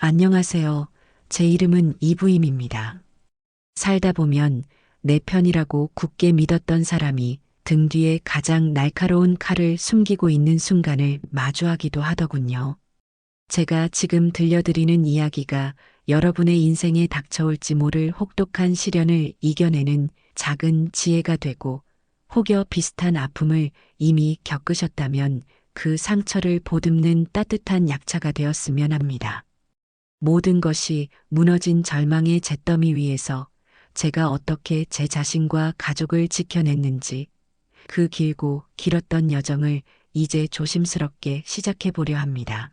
안녕하세요. 제 이름은 이부임입니다. 살다 보면 내 편이라고 굳게 믿었던 사람이 등 뒤에 가장 날카로운 칼을 숨기고 있는 순간을 마주하기도 하더군요. 제가 지금 들려드리는 이야기가 여러분의 인생에 닥쳐올지 모를 혹독한 시련을 이겨내는 작은 지혜가 되고, 혹여 비슷한 아픔을 이미 겪으셨다면 그 상처를 보듬는 따뜻한 약차가 되었으면 합니다. 모든 것이 무너진 절망의 잿더미 위에서 제가 어떻게 제 자신과 가족을 지켜냈는지, 그 길고 길었던 여정을 이제 조심스럽게 시작해 보려 합니다.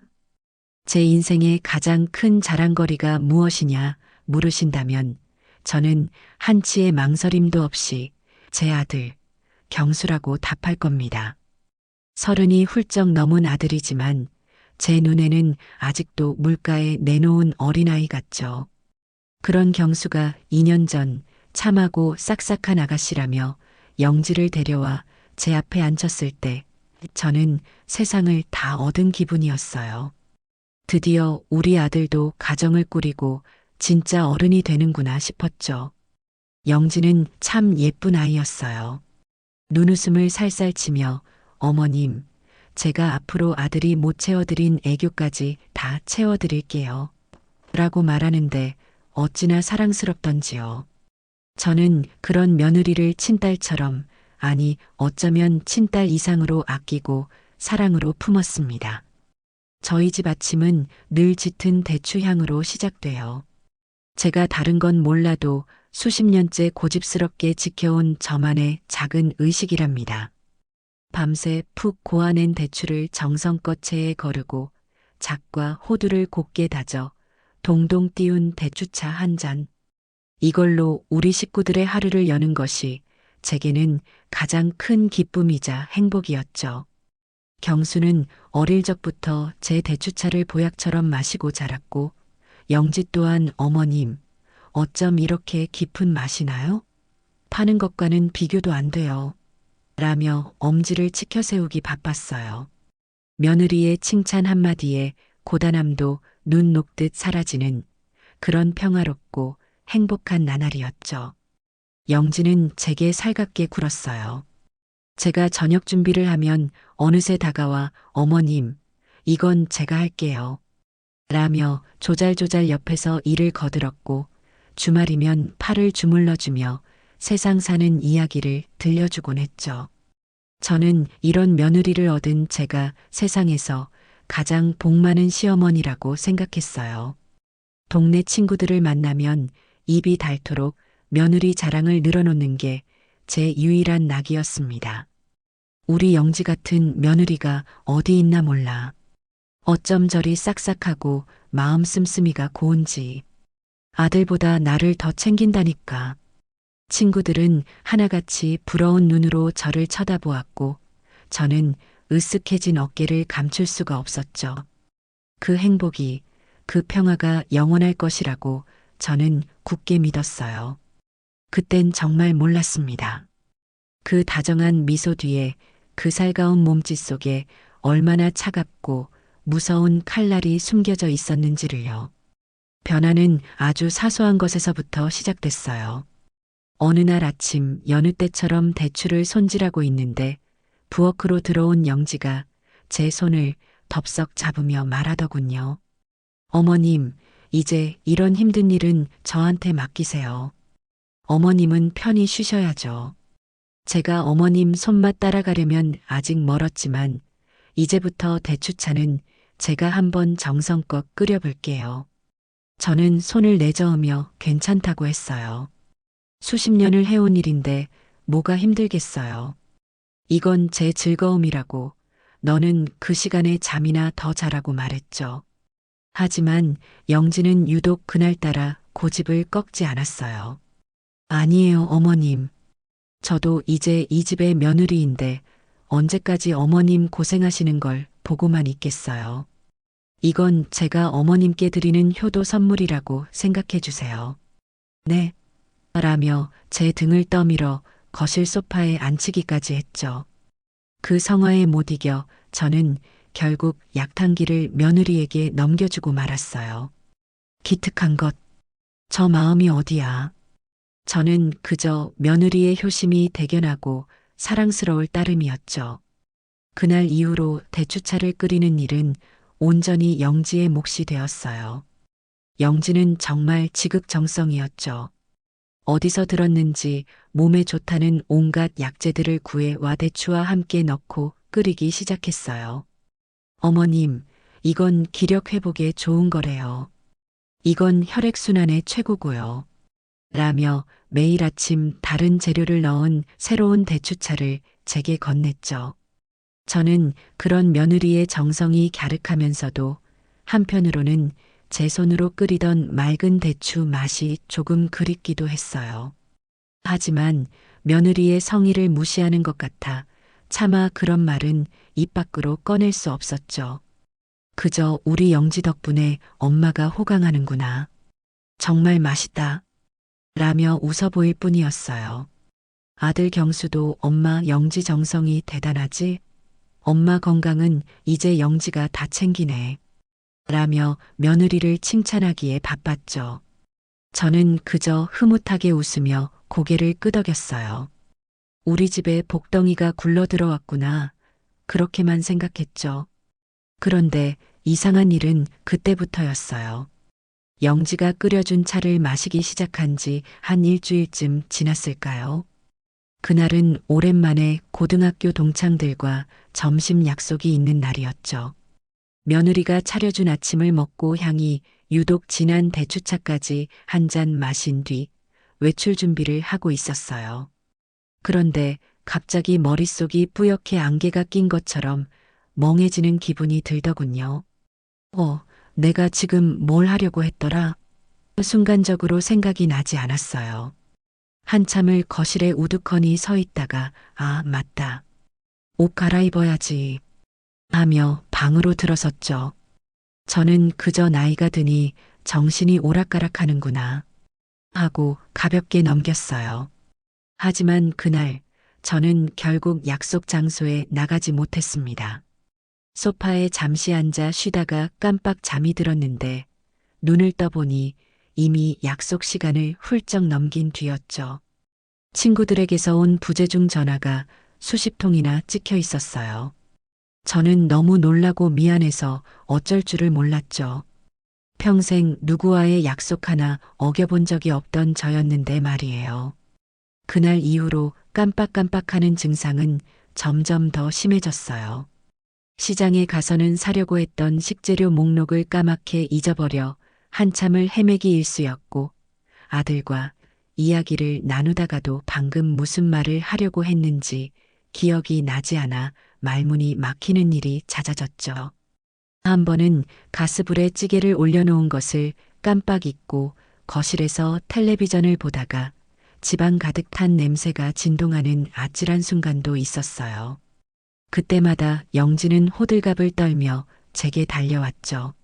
제 인생의 가장 큰 자랑거리가 무엇이냐 물으신다면 저는 한치의 망설임도 없이 제 아들 경수라고 답할 겁니다. 30이 훌쩍 넘은 아들이지만 제 눈에는 아직도 물가에 내놓은 어린아이 같죠. 그런 경수가 2년 전 참하고 싹싹한 아가씨라며 영지를 데려와 제 앞에 앉혔을 때 저는 세상을 다 얻은 기분이었어요. 드디어 우리 아들도 가정을 꾸리고 진짜 어른이 되는구나 싶었죠. 영지는 참 예쁜 아이였어요. 눈웃음을 살살 치며 어머님, 제가 앞으로 아들이 못 채워드린 애교까지 다 채워드릴게요. 라고 말하는데 어찌나 사랑스럽던지요. 저는 그런 며느리를 친딸처럼, 아니 어쩌면 친딸 이상으로 아끼고 사랑으로 품었습니다. 저희 집 아침은 늘 짙은 대추향으로 시작돼요. 제가 다른 건 몰라도 수십 년째 고집스럽게 지켜온 저만의 작은 의식이랍니다. 밤새 푹 고아낸 대추를 정성껏 체에 거르고 작과 호두를 곱게 다져 동동 띄운 대추차 한 잔. 이걸로 우리 식구들의 하루를 여는 것이 제게는 가장 큰 기쁨이자 행복이었죠. 경수는 어릴 적부터 제 대추차를 보약처럼 마시고 자랐고, 영지 또한 어머님, 어쩜 이렇게 깊은 맛이 나요? 파는 것과는 비교도 안 돼요. 라며 엄지를 치켜 세우기 바빴어요. 며느리의 칭찬 한마디에 고단함도 눈 녹듯 사라지는 그런 평화롭고 행복한 나날이었죠. 영지는 제게 살갑게 굴었어요. 제가 저녁 준비를 하면 어느새 다가와 어머님, 이건 제가 할게요. 라며 조잘조잘 옆에서 일을 거들었고, 주말이면 팔을 주물러주며 세상 사는 이야기를 들려주곤 했죠. 저는 이런 며느리를 얻은 제가 세상에서 가장 복 많은 시어머니라고 생각했어요. 동네 친구들을 만나면 입이 닳도록 며느리 자랑을 늘어놓는 게 제 유일한 낙이었습니다. 우리 영지 같은 며느리가 어디 있나 몰라. 어쩜 저리 싹싹하고 마음 씀씀이가 고운지. 아들보다 나를 더 챙긴다니까. 친구들은 하나같이 부러운 눈으로 저를 쳐다보았고, 저는 으쓱해진 어깨를 감출 수가 없었죠. 그 행복이, 그 평화가 영원할 것이라고 저는 굳게 믿었어요. 그땐 정말 몰랐습니다. 그 다정한 미소 뒤에, 그 살가운 몸짓 속에 얼마나 차갑고 무서운 칼날이 숨겨져 있었는지를요. 변화는 아주 사소한 것에서부터 시작됐어요. 어느 날 아침 여느 때처럼 대추를 손질하고 있는데 부엌으로 들어온 영지가 제 손을 덥석 잡으며 말하더군요. 어머님, 이제 이런 힘든 일은 저한테 맡기세요. 어머님은 편히 쉬셔야죠. 제가 어머님 손맛 따라가려면 아직 멀었지만 이제부터 대추차는 제가 한번 정성껏 끓여볼게요. 저는 손을 내저으며 괜찮다고 했어요. 수십 년을 해온 일인데 뭐가 힘들겠어요. 이건 제 즐거움이라고, 너는 그 시간에 잠이나 더 자라고 말했죠. 하지만 영지는 유독 그날따라 고집을 꺾지 않았어요. 아니에요, 어머님. 저도 이제 이 집의 며느리인데 언제까지 어머님 고생하시는 걸 보고만 있겠어요. 이건 제가 어머님께 드리는 효도 선물이라고 생각해 주세요. 네. 라며 제 등을 떠밀어 거실 소파에 앉히기까지 했죠. 그 성화에 못 이겨 저는 결국 약탕기를 며느리에게 넘겨주고 말았어요. 기특한 것. 저 마음이 어디야. 저는 그저 며느리의 효심이 대견하고 사랑스러울 따름이었죠. 그날 이후로 대추차를 끓이는 일은 온전히 영지의 몫이 되었어요. 영지는 정말 지극정성이었죠. 어디서 들었는지 몸에 좋다는 온갖 약재들을 구해 와대추와 함께 넣고 끓이기 시작했어요. 어머님, 이건 기력 회복에 좋은 거래요. 이건 혈액순환에 최고고요. 라며 매일 아침 다른 재료를 넣은 새로운 대추차를 제게 건넸죠. 저는 그런 며느리의 정성이 갸륵하면서도 한편으로는 제 손으로 끓이던 맑은 대추 맛이 조금 그립기도 했어요. 하지만 며느리의 성의를 무시하는 것 같아 차마 그런 말은 입 밖으로 꺼낼 수 없었죠. 그저 우리 영지 덕분에 엄마가 호강하는구나. 정말 맛있다. 라며 웃어 보일 뿐이었어요. 아들 경수도 엄마 영지 정성이 대단하지? 엄마 건강은 이제 영지가 다 챙기네. 라며 며느리를 칭찬하기에 바빴죠. 저는 그저 흐뭇하게 웃으며 고개를 끄덕였어요. 우리 집에 복덩이가 굴러 들어왔구나. 그렇게만 생각했죠. 그런데 이상한 일은 그때부터였어요. 영지가 끓여준 차를 마시기 시작한 지 한 일주일쯤 지났을까요? 그날은 오랜만에 고등학교 동창들과 점심 약속이 있는 날이었죠. 며느리가 차려준 아침을 먹고 향이 유독 진한 대추차까지 한 잔 마신 뒤 외출 준비를 하고 있었어요. 그런데 갑자기 머릿속이 뿌옇게 안개가 낀 것처럼 멍해지는 기분이 들더군요. 내가 지금 뭘 하려고 했더라? 순간적으로 생각이 나지 않았어요. 한참을 거실에 우두커니 서 있다가 맞다. 옷 갈아입어야지 하며 방으로 들어섰죠. 저는 그저 나이가 드니 정신이 오락가락하는구나 하고 가볍게 넘겼어요. 하지만 그날 저는 결국 약속 장소에 나가지 못했습니다. 소파에 잠시 앉아 쉬다가 깜빡 잠이 들었는데 눈을 떠보니 이미 약속 시간을 훌쩍 넘긴 뒤였죠. 친구들에게서 온 부재중 전화가 수십 통이나 찍혀 있었어요. 저는 너무 놀라고 미안해서 어쩔 줄을 몰랐죠. 평생 누구와의 약속 하나 어겨본 적이 없던 저였는데 말이에요. 그날 이후로 깜빡깜빡하는 증상은 점점 더 심해졌어요. 시장에 가서는 사려고 했던 식재료 목록을 까맣게 잊어버려 한참을 헤매기 일쑤였고 아들과 이야기를 나누다가도 방금 무슨 말을 하려고 했는지 기억이 나지 않아 말문이 막히는 일이 잦아졌죠. 한 번은 가스불에 찌개를 올려놓은 것을 깜빡 잊고 거실에서 텔레비전을 보다가 집안 가득 탄 냄새가 진동하는 아찔한 순간도 있었어요. 그때마다 영지는 호들갑을 떨며 제게 달려왔죠.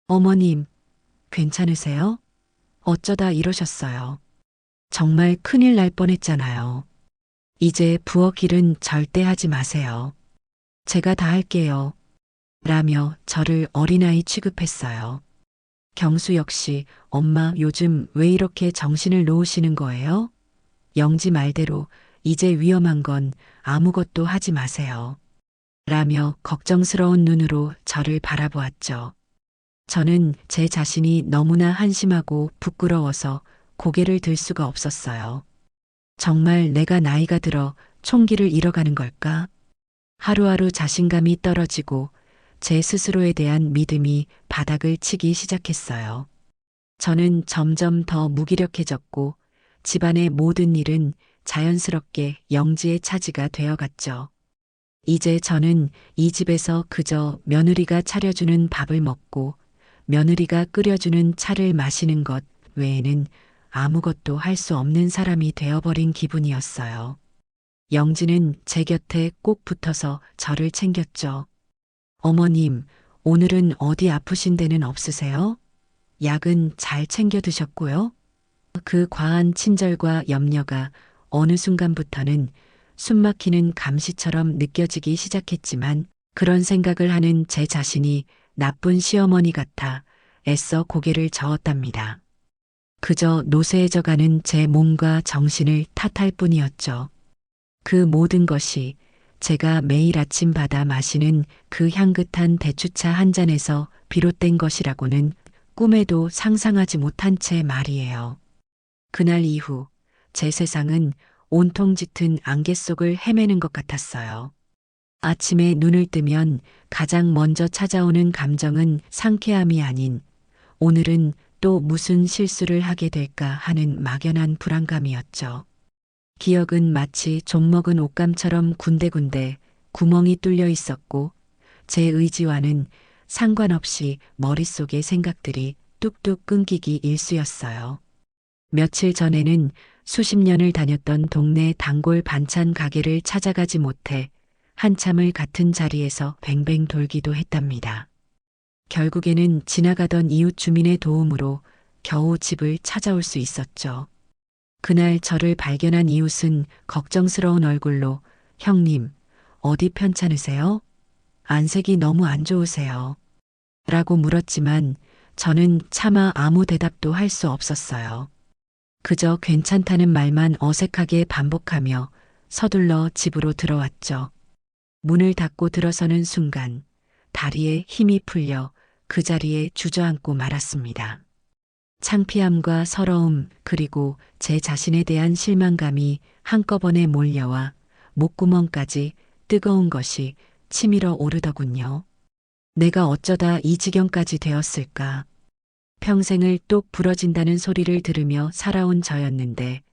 어머님, 괜찮으세요? 어쩌다 이러셨어요. 정말 큰일 날 뻔했잖아요. 이제 부엌 일은 절대 하지 마세요. 제가 다 할게요. 라며 저를 어린아이 취급했어요. 경수 역시 엄마 요즘 왜 이렇게 정신을 놓으시는 거예요? 영지 말대로 이제 위험한 건 아무것도 하지 마세요. 라며 걱정스러운 눈으로 저를 바라보았죠. 저는 제 자신이 너무나 한심하고 부끄러워서 고개를 들 수가 없었어요. 정말 내가 나이가 들어 총기를 잃어가는 걸까? 하루하루 자신감이 떨어지고 제 스스로에 대한 믿음이 바닥을 치기 시작했어요. 저는 점점 더 무기력해졌고 집안의 모든 일은 자연스럽게 영지의 차지가 되어갔죠. 이제 저는 이 집에서 그저 며느리가 차려주는 밥을 먹고 며느리가 끓여주는 차를 마시는 것 외에는 아무것도 할 수 없는 사람이 되어버린 기분이었어요. 영지는 제 곁에 꼭 붙어서 저를 챙겼죠. 어머님, 오늘은 어디 아프신 데는 없으세요? 약은 잘 챙겨 드셨고요. 그 과한 친절과 염려가 어느 순간부터는 숨막히는 감시처럼 느껴지기 시작했지만 그런 생각을 하는 제 자신이 나쁜 시어머니 같아 애써 고개를 저었답니다. 그저 노쇠해져가는 제 몸과 정신을 탓할 뿐이었죠. 그 모든 것이 제가 매일 아침 받아 마시는 그 향긋한 대추차 한 잔에서 비롯된 것이라고는 꿈에도 상상하지 못한 채 말이에요. 그날 이후 제 세상은 온통 짙은 안개 속을 헤매는 것 같았어요. 아침에 눈을 뜨면 가장 먼저 찾아오는 감정은 상쾌함이 아닌 오늘은 또 무슨 실수를 하게 될까 하는 막연한 불안감이었죠. 기억은 마치 좀먹은 옷감처럼 군데군데 구멍이 뚫려 있었고 제 의지와는 상관없이 머릿속의 생각들이 뚝뚝 끊기기 일쑤였어요. 며칠 전에는 수십 년을 다녔던 동네 단골 반찬 가게를 찾아가지 못해 한참을 같은 자리에서 뱅뱅 돌기도 했답니다. 결국에는 지나가던 이웃 주민의 도움으로 겨우 집을 찾아올 수 있었죠. 그날 저를 발견한 이웃은 걱정스러운 얼굴로 형님, 어디 편찮으세요? 안색이 너무 안 좋으세요. 라고 물었지만 저는 차마 아무 대답도 할 수 없었어요. 그저 괜찮다는 말만 어색하게 반복하며 서둘러 집으로 들어왔죠. 문을 닫고 들어서는 순간 다리에 힘이 풀려 그 자리에 주저앉고 말았습니다. 창피함과 서러움 그리고 제 자신에 대한 실망감이 한꺼번에 몰려와 목구멍까지 뜨거운 것이 치밀어 오르더군요. 내가 어쩌다 이 지경까지 되었을까? 평생을 똑 부러진다는 소리를 들으며 살아온 저였는데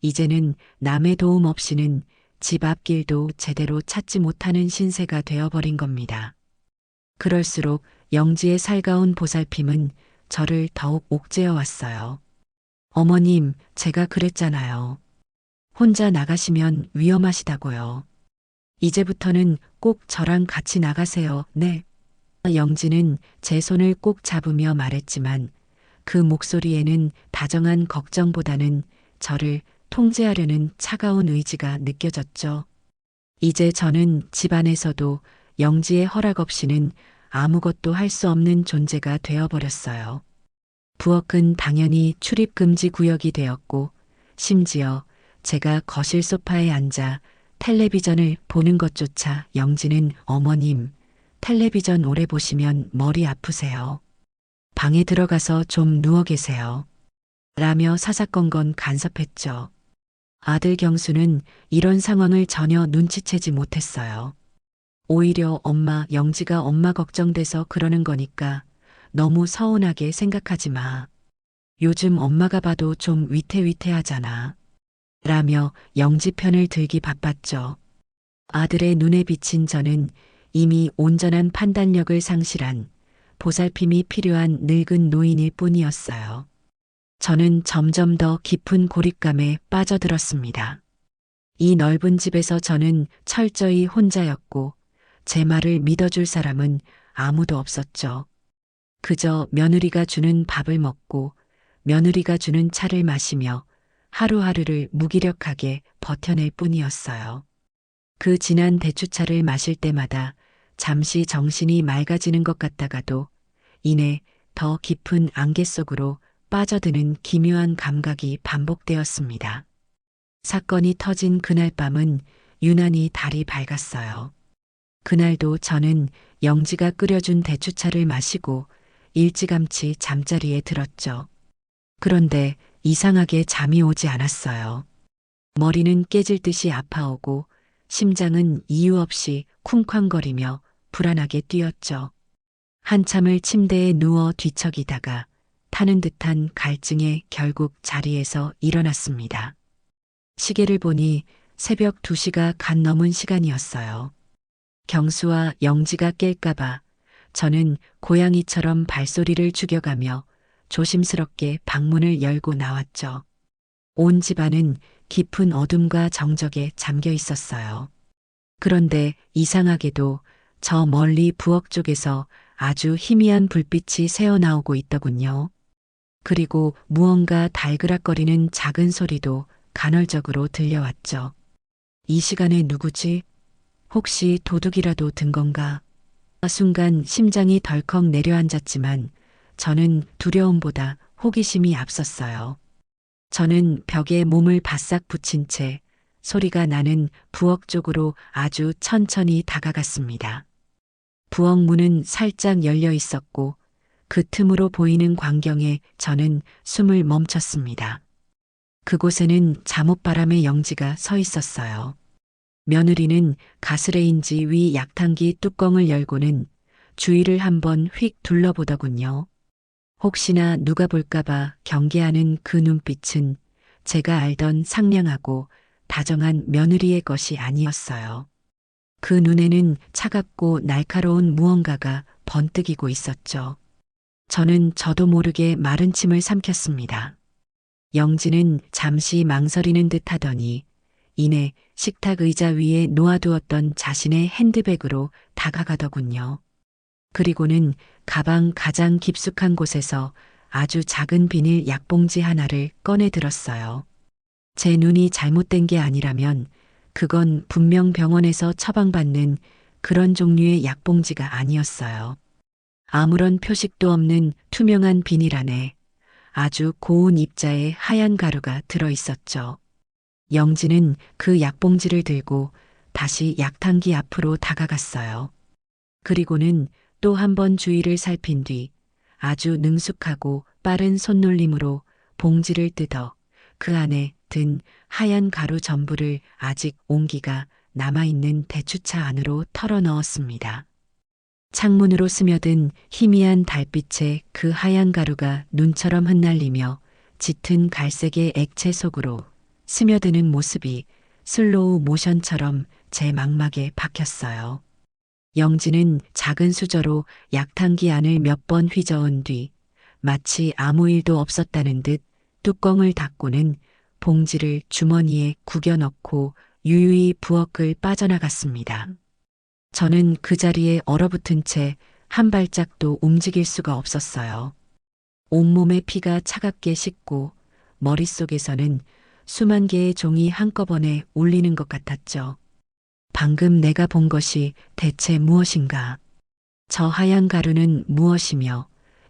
이제는 남의 도움 없이는 집 앞길도 제대로 찾지 못하는 신세가 되어버린 겁니다. 그럴수록 영지의 살가운 보살핌은 저를 더욱 옥죄어 왔어요. 어머님, 제가 그랬잖아요. 혼자 나가시면 위험하시다고요. 이제부터는 꼭 저랑 같이 나가세요. 네. 영지는 제 손을 꼭 잡으며 말했지만 그 목소리에는 다정한 걱정보다는 저를 통제하려는 차가운 의지가 느껴졌죠. 이제 저는 집안에서도 영지의 허락 없이는 아무것도 할 수 없는 존재가 되어버렸어요. 부엌은 당연히 출입금지 구역이 되었고 심지어 제가 거실 소파에 앉아 텔레비전을 보는 것조차 영지는 어머님, 텔레비전 오래 보시면 머리 아프세요. 방에 들어가서 좀 누워 계세요. 라며 사사건건 간섭했죠. 아들 경수는 이런 상황을 전혀 눈치채지 못했어요. 오히려 엄마 영지가 엄마 걱정돼서 그러는 거니까 너무 서운하게 생각하지 마. 요즘 엄마가 봐도 좀 위태위태하잖아. 라며 영지 편을 들기 바빴죠. 아들의 눈에 비친 저는 이미 온전한 판단력을 상실한 보살핌이 필요한 늙은 노인일 뿐이었어요. 저는 점점 더 깊은 고립감에 빠져들었습니다. 이 넓은 집에서 저는 철저히 혼자였고 제 말을 믿어줄 사람은 아무도 없었죠. 그저 며느리가 주는 밥을 먹고 며느리가 주는 차를 마시며 하루하루를 무기력하게 버텨낼 뿐이었어요. 그 진한 대추차를 마실 때마다 잠시 정신이 맑아지는 것 같다가도 이내 더 깊은 안개 속으로 빠져드는 기묘한 감각이 반복되었습니다. 사건이 터진 그날 밤은 유난히 달이 밝았어요. 그날도 저는 영지가 끓여준 대추차를 마시고 일찌감치 잠자리에 들었죠. 그런데 이상하게 잠이 오지 않았어요. 머리는 깨질 듯이 아파오고 심장은 이유 없이 쿵쾅거리며 불안하게 뛰었죠. 한참을 침대에 누워 뒤척이다가 타는 듯한 갈증에 결국 자리에서 일어났습니다. 시계를 보니 새벽 2시가 갓 넘은 시간이었어요. 경수와 영지가 깰까봐 저는 고양이처럼 발소리를 죽여가며 조심스럽게 방문을 열고 나왔죠. 온 집안은 깊은 어둠과 정적에 잠겨 있었어요. 그런데 이상하게도 저 멀리 부엌 쪽에서 아주 희미한 불빛이 새어나오고 있더군요. 그리고 무언가 달그락거리는 작은 소리도 간헐적으로 들려왔죠. 이 시간에 누구지? 혹시 도둑이라도 든 건가? 순간 심장이 덜컥 내려앉았지만 저는 두려움보다 호기심이 앞섰어요. 저는 벽에 몸을 바싹 붙인 채 소리가 나는 부엌 쪽으로 아주 천천히 다가갔습니다. 부엌 문은 살짝 열려 있었고 그 틈으로 보이는 광경에 저는 숨을 멈췄습니다. 그곳에는 잠옷바람의 영지가 서 있었어요. 며느리는 가스레인지 위 약탕기 뚜껑을 열고는 주위를 한번 휙 둘러보더군요. 혹시나 누가 볼까봐 경계하는 그 눈빛은 제가 알던 상냥하고 다정한 며느리의 것이 아니었어요. 그 눈에는 차갑고 날카로운 무언가가 번뜩이고 있었죠. 저는 저도 모르게 마른 침을 삼켰습니다. 영지는 잠시 망설이는 듯 하더니 이내 식탁 의자 위에 놓아두었던 자신의 핸드백으로 다가가더군요. 그리고는 가방 가장 깊숙한 곳에서 아주 작은 비닐 약봉지 하나를 꺼내 들었어요. 제 눈이 잘못된 게 아니라면 그건 분명 병원에서 처방받는 그런 종류의 약봉지가 아니었어요. 아무런 표식도 없는 투명한 비닐 안에 아주 고운 입자의 하얀 가루가 들어 있었죠. 영지는 그 약봉지를 들고 다시 약탕기 앞으로 다가갔어요. 그리고는 또 한 번 주위를 살핀 뒤 아주 능숙하고 빠른 손놀림으로 봉지를 뜯어 그 안에 든 하얀 가루 전부를 아직 온기가 남아있는 대추차 안으로 털어 넣었습니다. 창문으로 스며든 희미한 달빛에 그 하얀 가루가 눈처럼 흩날리며 짙은 갈색의 액체 속으로 스며드는 모습이 슬로우 모션처럼 제 망막에 박혔어요. 영지는 작은 수저로 약탕기 안을 몇 번 휘저은 뒤 마치 아무 일도 없었다는 듯 뚜껑을 닫고는 봉지를 주머니에 구겨 넣고 유유히 부엌을 빠져나갔습니다. 저는 그 자리에 얼어붙은 채 한 발짝도 움직일 수가 없었어요. 온몸에 피가 차갑게 식고 머릿속에서는 수만 개의 종이 한꺼번에 울리는 것 같았죠. 방금 내가 본 것이 대체 무엇인가? 저 하얀 가루는 무엇이며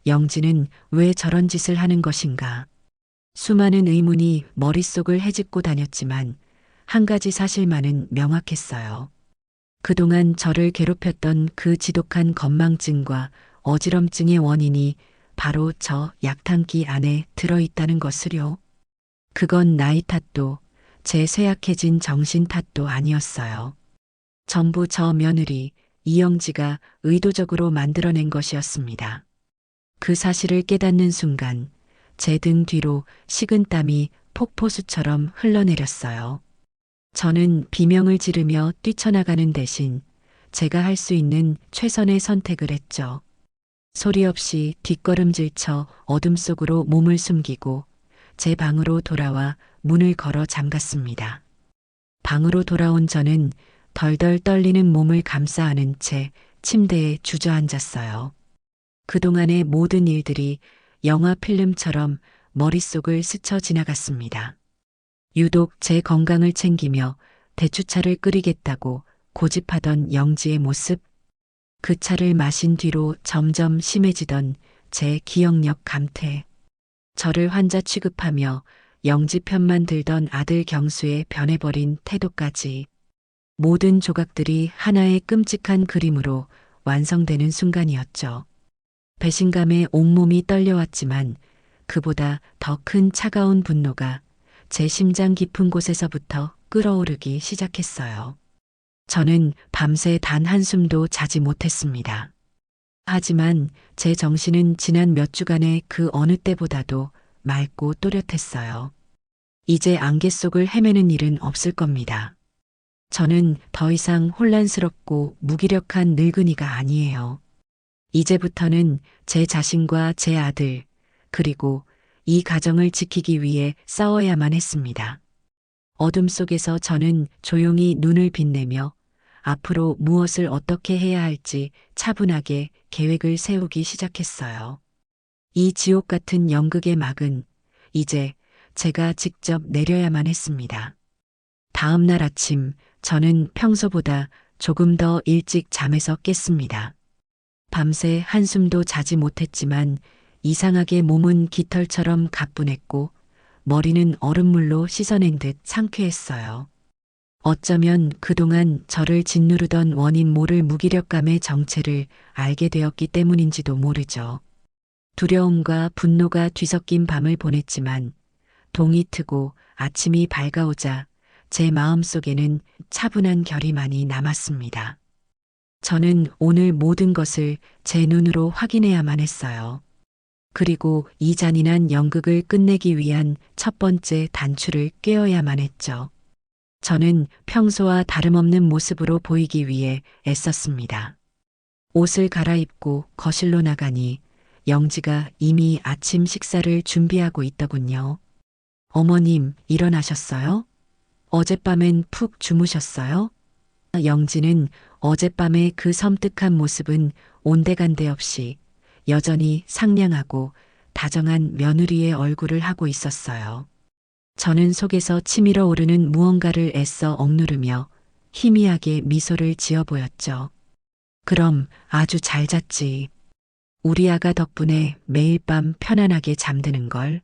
영지는 왜 저런 짓을 하는 것인가? 수많은 의문이 머릿속을 헤집고 다녔지만 한 가지 사실만은 명확했어요. 그동안 저를 괴롭혔던 그 지독한 건망증과 어지럼증의 원인이 바로 저 약탕기 안에 들어있다는 것을요. 그건 나이 탓도 제 쇠약해진 정신 탓도 아니었어요. 전부 저 며느리 이영지가 의도적으로 만들어낸 것이었습니다. 그 사실을 깨닫는 순간 제 등 뒤로 식은땀이 폭포수처럼 흘러내렸어요. 저는 비명을 지르며 뛰쳐나가는 대신 제가 할 수 있는 최선의 선택을 했죠. 소리 없이 뒷걸음질쳐 어둠 속으로 몸을 숨기고 제 방으로 돌아와 문을 걸어 잠갔습니다. 방으로 돌아온 저는 덜덜 떨리는 몸을 감싸 안은 채 침대에 주저앉았어요. 그동안의 모든 일들이 영화 필름처럼 머릿속을 스쳐 지나갔습니다. 유독 제 건강을 챙기며 대추차를 끓이겠다고 고집하던 영지의 모습, 그 차를 마신 뒤로 점점 심해지던 제 기억력 감퇴, 저를 환자 취급하며 영지 편만 들던 아들 경수의 변해버린 태도까지 모든 조각들이 하나의 끔찍한 그림으로 완성되는 순간이었죠. 배신감에 온몸이 떨려왔지만 그보다 더 큰 차가운 분노가 제 심장 깊은 곳에서부터 끓어오르기 시작했어요. 저는 밤새 단 한숨도 자지 못했습니다. 하지만 제 정신은 지난 몇 주간의 그 어느 때보다도 맑고 또렷했어요. 이제 안개 속을 헤매는 일은 없을 겁니다. 저는 더 이상 혼란스럽고 무기력한 늙은이가 아니에요. 이제부터는 제 자신과 제 아들, 그리고 이 가정을 지키기 위해 싸워야만 했습니다. 어둠 속에서 저는 조용히 눈을 빛내며 앞으로 무엇을 어떻게 해야 할지 차분하게 계획을 세우기 시작했어요. 이 지옥 같은 연극의 막은 이제 제가 직접 내려야만 했습니다. 다음 날 아침 저는 평소보다 조금 더 일찍 잠에서 깼습니다. 밤새 한숨도 자지 못했지만 이상하게 몸은 깃털처럼 가뿐했고 머리는 얼음물로 씻어낸 듯 상쾌했어요. 어쩌면 그동안 저를 짓누르던 원인 모를 무기력감의 정체를 알게 되었기 때문인지도 모르죠. 두려움과 분노가 뒤섞인 밤을 보냈지만 동이 트고 아침이 밝아오자 제 마음속에는 차분한 결의만이 남았습니다. 저는 오늘 모든 것을 제 눈으로 확인해야만 했어요. 그리고 이 잔인한 연극을 끝내기 위한 첫 번째 단추를 꿰어야만 했죠. 저는 평소와 다름없는 모습으로 보이기 위해 애썼습니다. 옷을 갈아입고 거실로 나가니 영지가 이미 아침 식사를 준비하고 있더군요. 어머님, 일어나셨어요? 어젯밤엔 푹 주무셨어요? 영지는 어젯밤의 그 섬뜩한 모습은 온데간데 없이 여전히 상냥하고 다정한 며느리의 얼굴을 하고 있었어요. 저는 속에서 치밀어 오르는 무언가를 애써 억누르며 희미하게 미소를 지어 보였죠. 그럼 아주 잘 잤지. 우리 아가 덕분에 매일 밤 편안하게 잠드는 걸.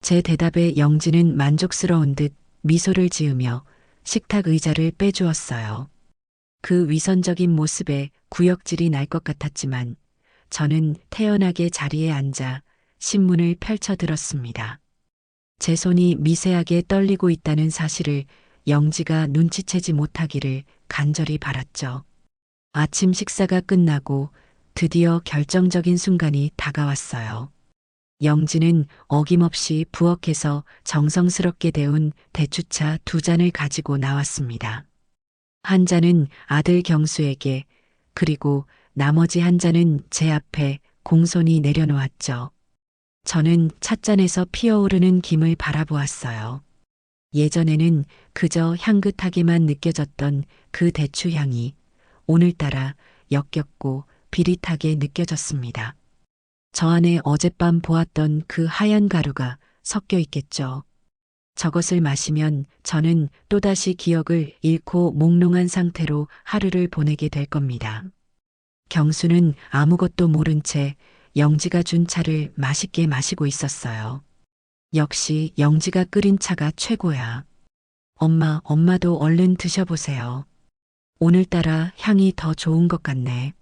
제 대답에 영지는 만족스러운 듯 미소를 지으며 식탁 의자를 빼주었어요. 그 위선적인 모습에 구역질이 날 것 같았지만 저는 태연하게 자리에 앉아 신문을 펼쳐 들었습니다. 제 손이 미세하게 떨리고 있다는 사실을 영지가 눈치채지 못하기를 간절히 바랐죠. 아침 식사가 끝나고 드디어 결정적인 순간이 다가왔어요. 영지는 어김없이 부엌에서 정성스럽게 데운 대추차 2잔을 가지고 나왔습니다. 한 잔은 아들 경수에게, 그리고 나머지 한 잔은 제 앞에 공손히 내려놓았죠. 저는 찻잔에서 피어오르는 김을 바라보았어요. 예전에는 그저 향긋하게만 느껴졌던 그 대추 향이 오늘따라 역겹고 비릿하게 느껴졌습니다. 저 안에 어젯밤 보았던 그 하얀 가루가 섞여 있겠죠. 저것을 마시면 저는 또다시 기억을 잃고 몽롱한 상태로 하루를 보내게 될 겁니다. 경수는 아무것도 모른 채 영지가 준 차를 맛있게 마시고 있었어요. 역시 영지가 끓인 차가 최고야. 엄마도 얼른 드셔보세요. 오늘따라 향이 더 좋은 것 같네.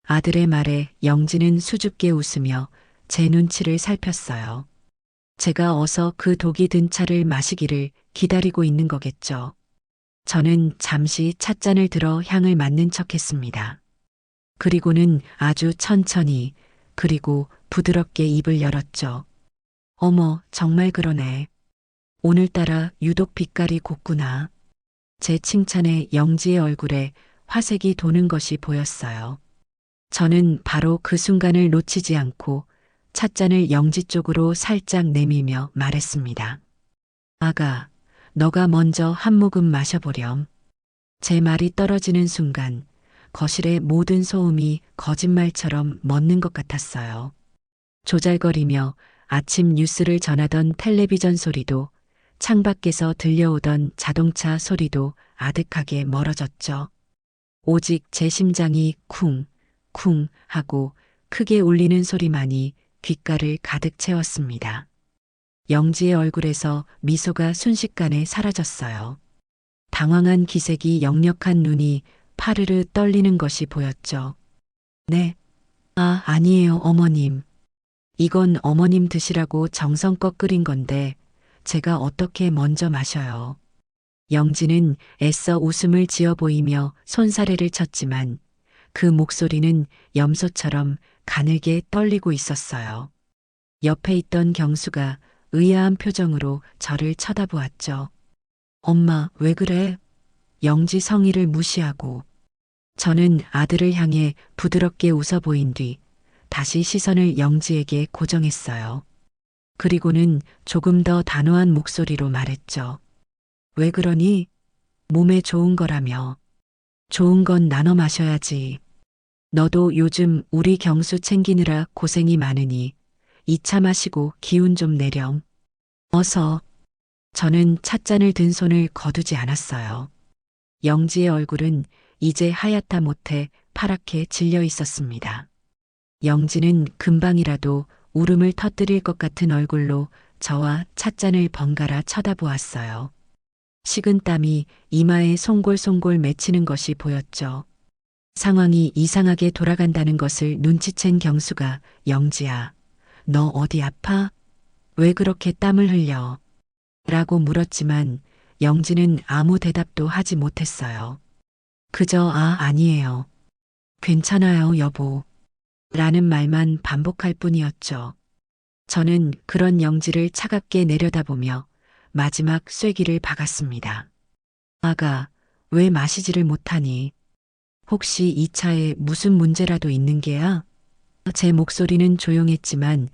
아들의 말에 영지는 수줍게 웃으며 제 눈치를 살폈어요. 제가 어서 그 독이 든 차를 마시기를 기다리고 있는 거겠죠. 저는 잠시 찻잔을 들어 향을 맡는 척했습니다. 그리고는 아주 천천히, 그리고 부드럽게 입을 열었죠. 어머, 정말 그러네. 오늘따라 유독 빛깔이 곱구나. 제 칭찬에 영지의 얼굴에 화색이 도는 것이 보였어요. 저는 바로 그 순간을 놓치지 않고 찻잔을 영지 쪽으로 살짝 내밀며 말했습니다. 아가, 너가 먼저 한 모금 마셔보렴. 제 말이 떨어지는 순간 거실의 모든 소음이 거짓말처럼 멎는 것 같았어요. 조잘거리며 아침 뉴스를 전하던 텔레비전 소리도, 창밖에서 들려오던 자동차 소리도 아득하게 멀어졌죠. 오직 제 심장이 쿵, 쿵 하고 크게 울리는 소리만이 귓가를 가득 채웠습니다. 영지의 얼굴에서 미소가 순식간에 사라졌어요. 당황한 기색이 역력한 눈이 파르르 떨리는 것이 보였죠. 네. 아니에요, 어머님. 이건 어머님 드시라고 정성껏 끓인 건데 제가 어떻게 먼저 마셔요. 영지는 애써 웃음을 지어 보이며 손사래를 쳤지만 그 목소리는 염소처럼 가늘게 떨리고 있었어요. 옆에 있던 경수가 의아한 표정으로 저를 쳐다보았죠. 엄마, 왜 그래? 영지 성의를 무시하고. 저는 아들을 향해 부드럽게 웃어 보인 뒤 다시 시선을 영지에게 고정했어요. 그리고는 조금 더 단호한 목소리로 말했죠. 왜 그러니? 몸에 좋은 거라며. 좋은 건 나눠 마셔야지. 너도 요즘 우리 경수 챙기느라 고생이 많으니 이 차 마시고 기운 좀 내렴. 어서. 저는 찻잔을 든 손을 거두지 않았어요. 영지의 얼굴은 이제 하얗다 못해 파랗게 질려 있었습니다. 영지는 금방이라도 울음을 터뜨릴 것 같은 얼굴로 저와 찻잔을 번갈아 쳐다보았어요. 식은 땀이 이마에 송골송골 맺히는 것이 보였죠. 상황이 이상하게 돌아간다는 것을 눈치챈 경수가 영지야, 너 어디 아파? 왜 그렇게 땀을 흘려? 라고 물었지만 영지는 아무 대답도 하지 못했어요. 그저 아니에요. 괜찮아요, 여보. 라는 말만 반복할 뿐이었죠. 저는 그런 영지를 차갑게 내려다보며 마지막 쐐기를 박았습니다. 아가, 왜 마시지를 못하니? 혹시 이 차에 무슨 문제라도 있는 게야? 제 목소리는 조용했지만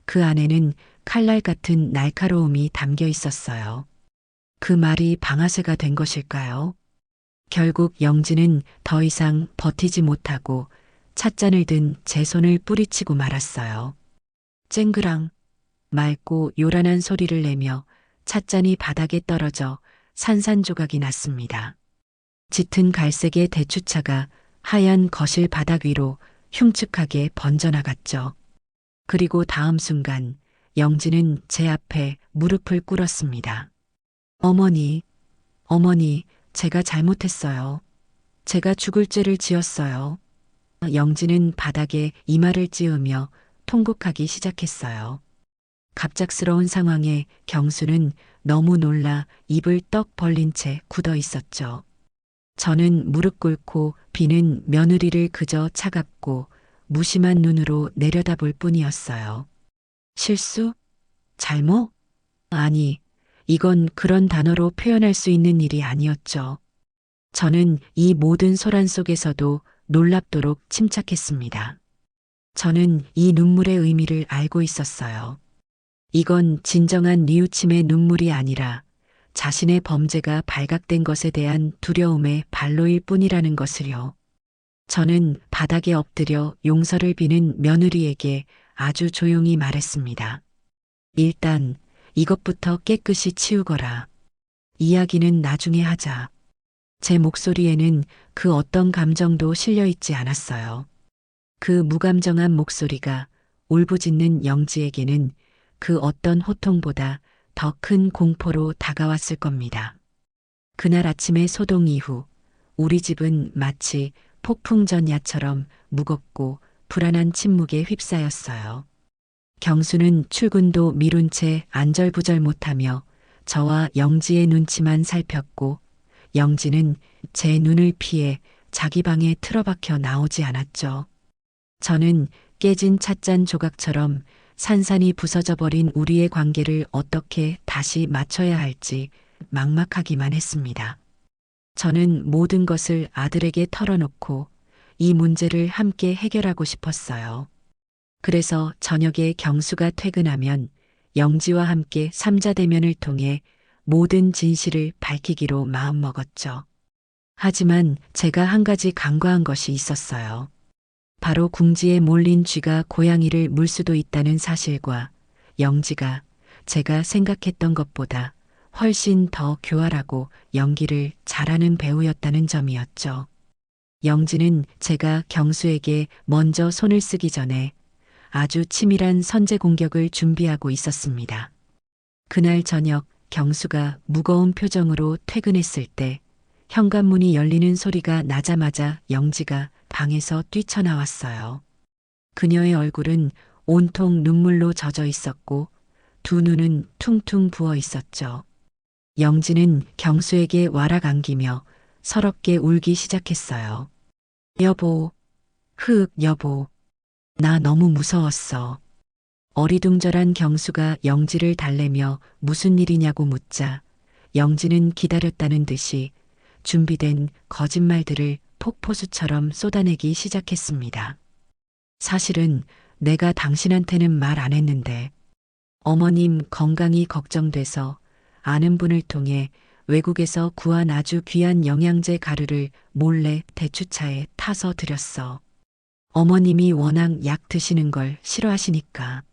그 안에는 칼날 같은 날카로움이 담겨 있었어요. 그 말이 방아쇠가 된 것일까요? 결국 영지는 더 이상 버티지 못하고 찻잔을 든 제 손을 뿌리치고 말았어요. 쨍그랑 맑고 요란한 소리를 내며 찻잔이 바닥에 떨어져 산산조각이 났습니다. 짙은 갈색의 대추차가 하얀 거실 바닥 위로 흉측하게 번져나갔죠. 그리고 다음 순간 영지는 제 앞에 무릎을 꿇었습니다. 어머니, 어머니, 제가 잘못했어요. 제가 죽을 죄를 지었어요. 영지는 바닥에 이마를 찌으며 통곡하기 시작했어요. 갑작스러운 상황에 경수는 너무 놀라 입을 떡 벌린 채 굳어 있었죠. 저는 무릎 꿇고 비는 며느리를 그저 차갑고 무심한 눈으로 내려다볼 뿐이었어요. 실수? 잘못? 아니, 이건 그런 단어로 표현할 수 있는 일이 아니었죠. 저는 이 모든 소란 속에서도 놀랍도록 침착했습니다. 저는 이 눈물의 의미를 알고 있었어요. 이건 진정한 뉘우침의 눈물이 아니라 자신의 범죄가 발각된 것에 대한 두려움의 발로일 뿐이라는 것을요. 저는 바닥에 엎드려 용서를 비는 며느리에게 아주 조용히 말했습니다. 일단 이것부터 깨끗이 치우거라. 이야기는 나중에 하자. 제 목소리에는 그 어떤 감정도 실려 있지 않았어요. 그 무감정한 목소리가 울부짖는 영지에게는 그 어떤 호통보다 더 큰 공포로 다가왔을 겁니다. 그날 아침의 소동 이후 우리 집은 마치 폭풍전야처럼 무겁고 불안한 침묵에 휩싸였어요. 경수는 출근도 미룬 채 안절부절 못하며 저와 영지의 눈치만 살폈고 영지는 제 눈을 피해 자기 방에 틀어박혀 나오지 않았죠. 저는 깨진 찻잔 조각처럼 산산이 부서져 버린 우리의 관계를 어떻게 다시 맞춰야 할지 막막하기만 했습니다. 저는 모든 것을 아들에게 털어놓고 이 문제를 함께 해결하고 싶었어요. 그래서 저녁에 경수가 퇴근하면 영지와 함께 삼자대면을 통해 모든 진실을 밝히기로 마음먹었죠. 하지만 제가 한 가지 간과한 것이 있었어요. 바로 궁지에 몰린 쥐가 고양이를 물 수도 있다는 사실과 영지가 제가 생각했던 것보다 훨씬 더 교활하고 연기를 잘하는 배우였다는 점이었죠. 영지는 제가 경수에게 먼저 손을 쓰기 전에 아주 치밀한 선제 공격을 준비하고 있었습니다. 그날 저녁 경수가 무거운 표정으로 퇴근했을 때 현관문이 열리는 소리가 나자마자 영지가 방에서 뛰쳐나왔어요. 그녀의 얼굴은 온통 눈물로 젖어 있었고 두 눈은 퉁퉁 부어 있었죠. 영지는 경수에게 와락 안기며 서럽게 울기 시작했어요. 여보, 여보, 나 너무 무서웠어. 어리둥절한 경수가 영지를 달래며 무슨 일이냐고 묻자 영지는 기다렸다는 듯이 준비된 거짓말들을 폭포수처럼 쏟아내기 시작했습니다. 사실은 내가 당신한테는 말 안 했는데 어머님 건강이 걱정돼서 아는 분을 통해 외국에서 구한 아주 귀한 영양제 가루를 몰래 대추차에 타서 드렸어. 어머님이 워낙 약 드시는 걸 싫어하시니까.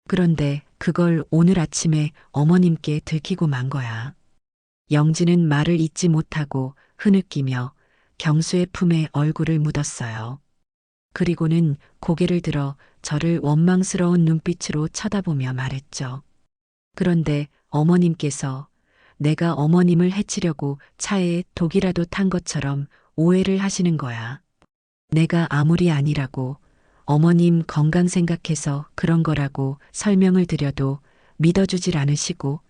그런데 그걸 오늘 아침에 어머님께 들키고 만 거야. 영지는 말을 잇지 못하고 흐느끼며 경수의 품에 얼굴을 묻었어요. 그리고는 고개를 들어 저를 원망스러운 눈빛으로 쳐다보며 말했죠. 그런데 어머님께서 내가 어머님을 해치려고 차에 독이라도 탄 것처럼 오해를 하시는 거야. 내가 아무리 아니라고 어머님 건강 생각해서 그런 거라고 설명을 드려도 믿어주질 않으시고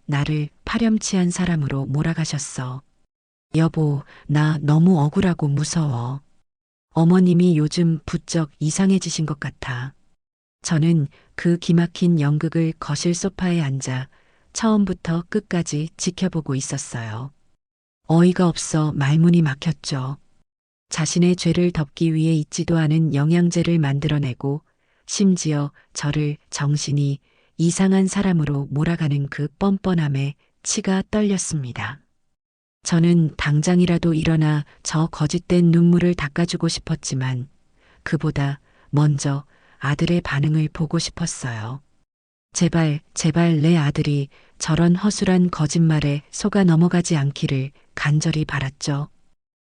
나를 파렴치한 사람으로 몰아가셨어. 여보, 나 너무 억울하고 무서워. 어머님이 요즘 부쩍 이상해지신 것 같아. 저는 그 기막힌 연극을 거실 소파에 앉아 처음부터 끝까지 지켜보고 있었어요. 어이가 없어 말문이 막혔죠. 자신의 죄를 덮기 위해 있지도 않은 영양제를 만들어내고 심지어 저를 정신이 이상한 사람으로 몰아가는 그 뻔뻔함에 치가 떨렸습니다. 저는 당장이라도 일어나 저 거짓된 눈물을 닦아주고 싶었지만 그보다 먼저 아들의 반응을 보고 싶었어요. 제발, 제발 내 아들이 저런 허술한 거짓말에 속아 넘어가지 않기를 간절히 바랐죠.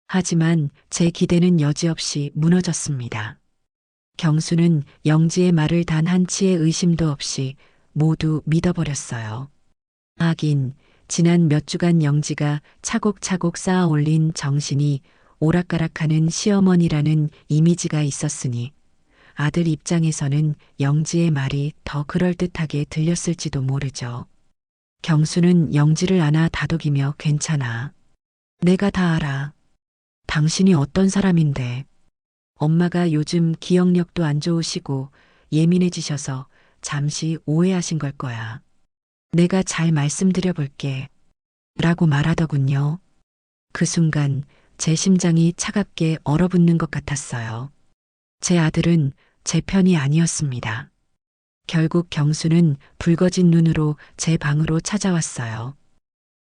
하지만 제 기대는 여지없이 무너졌습니다. 경수는 영지의 말을 단 한치의 의심도 없이 모두 믿어버렸어요. 하긴 지난 몇 주간 영지가 차곡차곡 쌓아 올린 정신이 오락가락하는 시어머니라는 이미지가 있었으니 아들 입장에서는 영지의 말이 더 그럴듯하게 들렸을지도 모르죠. 경수는 영지를 안아 다독이며 괜찮아. 내가 다 알아. 당신이 어떤 사람인데. 엄마가 요즘 기억력도 안 좋으시고 예민해지셔서 잠시 오해하신 걸 거야. 내가 잘 말씀드려 볼게. 라고 말하더군요. 그 순간 제 심장이 차갑게 얼어붙는 것 같았어요. 제 아들은 제 편이 아니었습니다. 결국 경수는 붉어진 눈으로 제 방으로 찾아왔어요.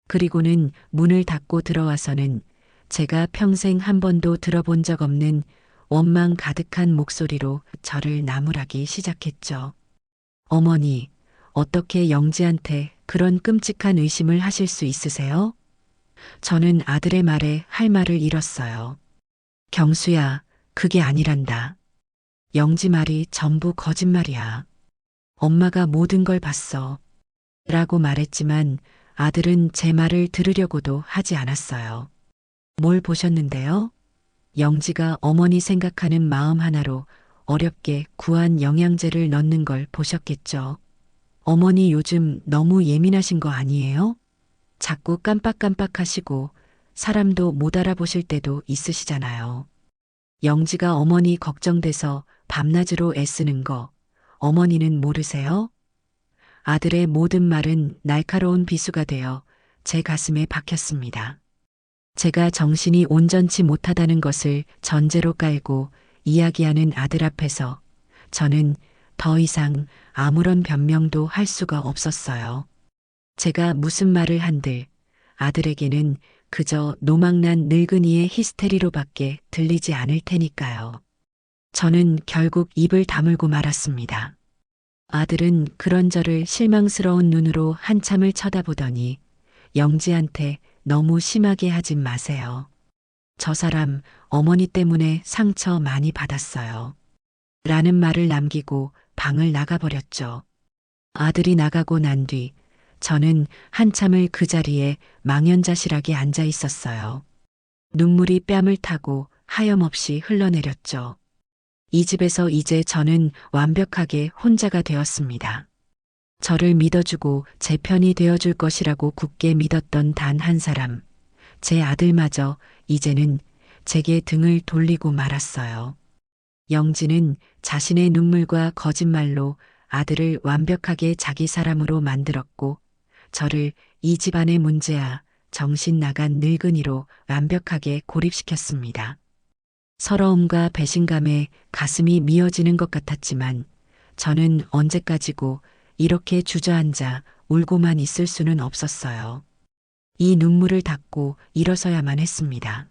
그리고는 문을 닫고 들어와서는 제가 평생 한 번도 들어본 적 없는 원망 가득한 목소리로 저를 나무라기 시작했죠. 어머니, 어떻게 영지한테 그런 끔찍한 의심을 하실 수 있으세요? 저는 아들의 말에 할 말을 잃었어요. 경수야, 그게 아니란다. 영지 말이 전부 거짓말이야. 엄마가 모든 걸 봤어. 라고 말했지만 아들은 제 말을 들으려고도 하지 않았어요. 뭘 보셨는데요? 영지가 어머니 생각하는 마음 하나로 어렵게 구한 영양제를 넣는 걸 보셨겠죠. 어머니 요즘 너무 예민하신 거 아니에요? 자꾸 깜빡깜빡하시고 사람도 못 알아보실 때도 있으시잖아요. 영지가 어머니 걱정돼서 밤낮으로 애쓰는 거 어머니는 모르세요? 아들의 모든 말은 날카로운 비수가 되어 제 가슴에 박혔습니다. 제가 정신이 온전치 못하다는 것을 전제로 깔고 이야기하는 아들 앞에서 저는 더 이상 아무런 변명도 할 수가 없었어요. 제가 무슨 말을 한들 아들에게는 그저 노망난 늙은이의 히스테리로밖에 들리지 않을 테니까요. 저는 결국 입을 다물고 말았습니다. 아들은 그런 저를 실망스러운 눈으로 한참을 쳐다보더니 영지한테 너무 심하게 하진 마세요. 저 사람 어머니 때문에 상처 많이 받았어요. 라는 말을 남기고 방을 나가버렸죠. 아들이 나가고 난 뒤 저는 한참을 그 자리에 망연자실하게 앉아 있었어요. 눈물이 뺨을 타고 하염없이 흘러내렸죠. 이 집에서 이제 저는 완벽하게 혼자가 되었습니다. 저를 믿어주고 제 편이 되어줄 것이라고 굳게 믿었던 단 한 사람, 제 아들마저 이제는 제게 등을 돌리고 말았어요. 영지는 자신의 눈물과 거짓말로 아들을 완벽하게 자기 사람으로 만들었고 저를 이 집안의 문제야 정신 나간 늙은이로 완벽하게 고립시켰습니다. 서러움과 배신감에 가슴이 미어지는 것 같았지만 저는 언제까지고 이렇게 주저앉아 울고만 있을 수는 없었어요. 이 눈물을 닦고 일어서야만 했습니다.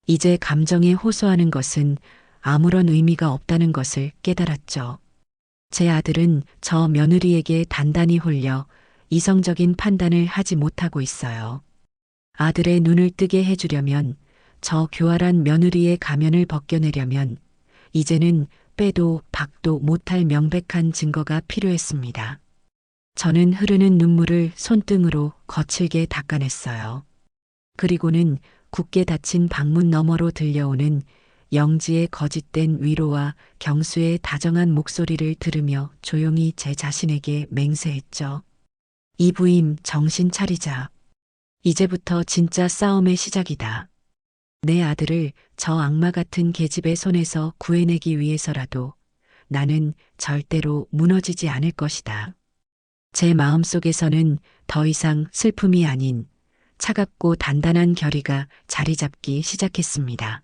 이제 감정에 호소하는 것은 아무런 의미가 없다는 것을 깨달았죠. 제 아들은 저 며느리에게 단단히 홀려 이성적인 판단을 하지 못하고 있어요. 아들의 눈을 뜨게 해주려면 저 교활한 며느리의 가면을 벗겨내려면 이제는 빼도 박도 못할 명백한 증거가 필요했습니다. 저는 흐르는 눈물을 손등으로 거칠게 닦아냈어요. 그리고는 굳게 닫힌 방문 너머로 들려오는 영지의 거짓된 위로와 경수의 다정한 목소리를 들으며 조용히 제 자신에게 맹세했죠. 이부임, 정신 차리자. 이제부터 진짜 싸움의 시작이다. 내 아들을 저 악마 같은 계집의 손에서 구해내기 위해서라도 나는 절대로 무너지지 않을 것이다. 제 마음속에서는 더 이상 슬픔이 아닌 차갑고 단단한 결의가 자리 잡기 시작했습니다.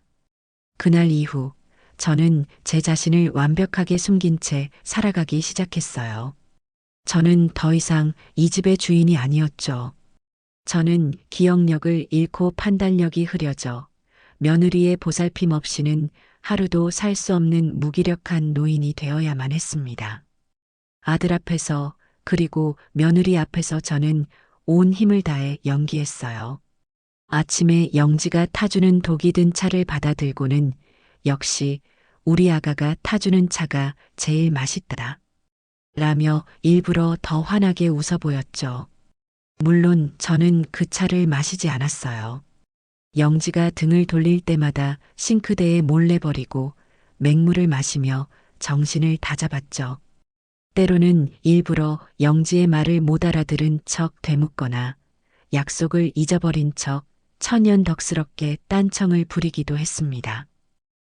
그날 이후 저는 제 자신을 완벽하게 숨긴 채 살아가기 시작했어요. 저는 더 이상 이 집의 주인이 아니었죠. 저는 기억력을 잃고 판단력이 흐려져 며느리의 보살핌 없이는 하루도 살 수 없는 무기력한 노인이 되어야만 했습니다. 아들 앞에서 그리고 며느리 앞에서 저는 온 힘을 다해 연기했어요. 아침에 영지가 타주는 독이 든 차를 받아들고는 역시 우리 아가가 타주는 차가 제일 맛있더라. 라며 일부러 더 환하게 웃어 보였죠. 물론 저는 그 차를 마시지 않았어요. 영지가 등을 돌릴 때마다 싱크대에 몰래 버리고 맹물을 마시며 정신을 다잡았죠. 때로는 일부러 영지의 말을 못 알아들은 척 되묻거나 약속을 잊어버린 척 천연덕스럽게 딴청을 부리기도 했습니다.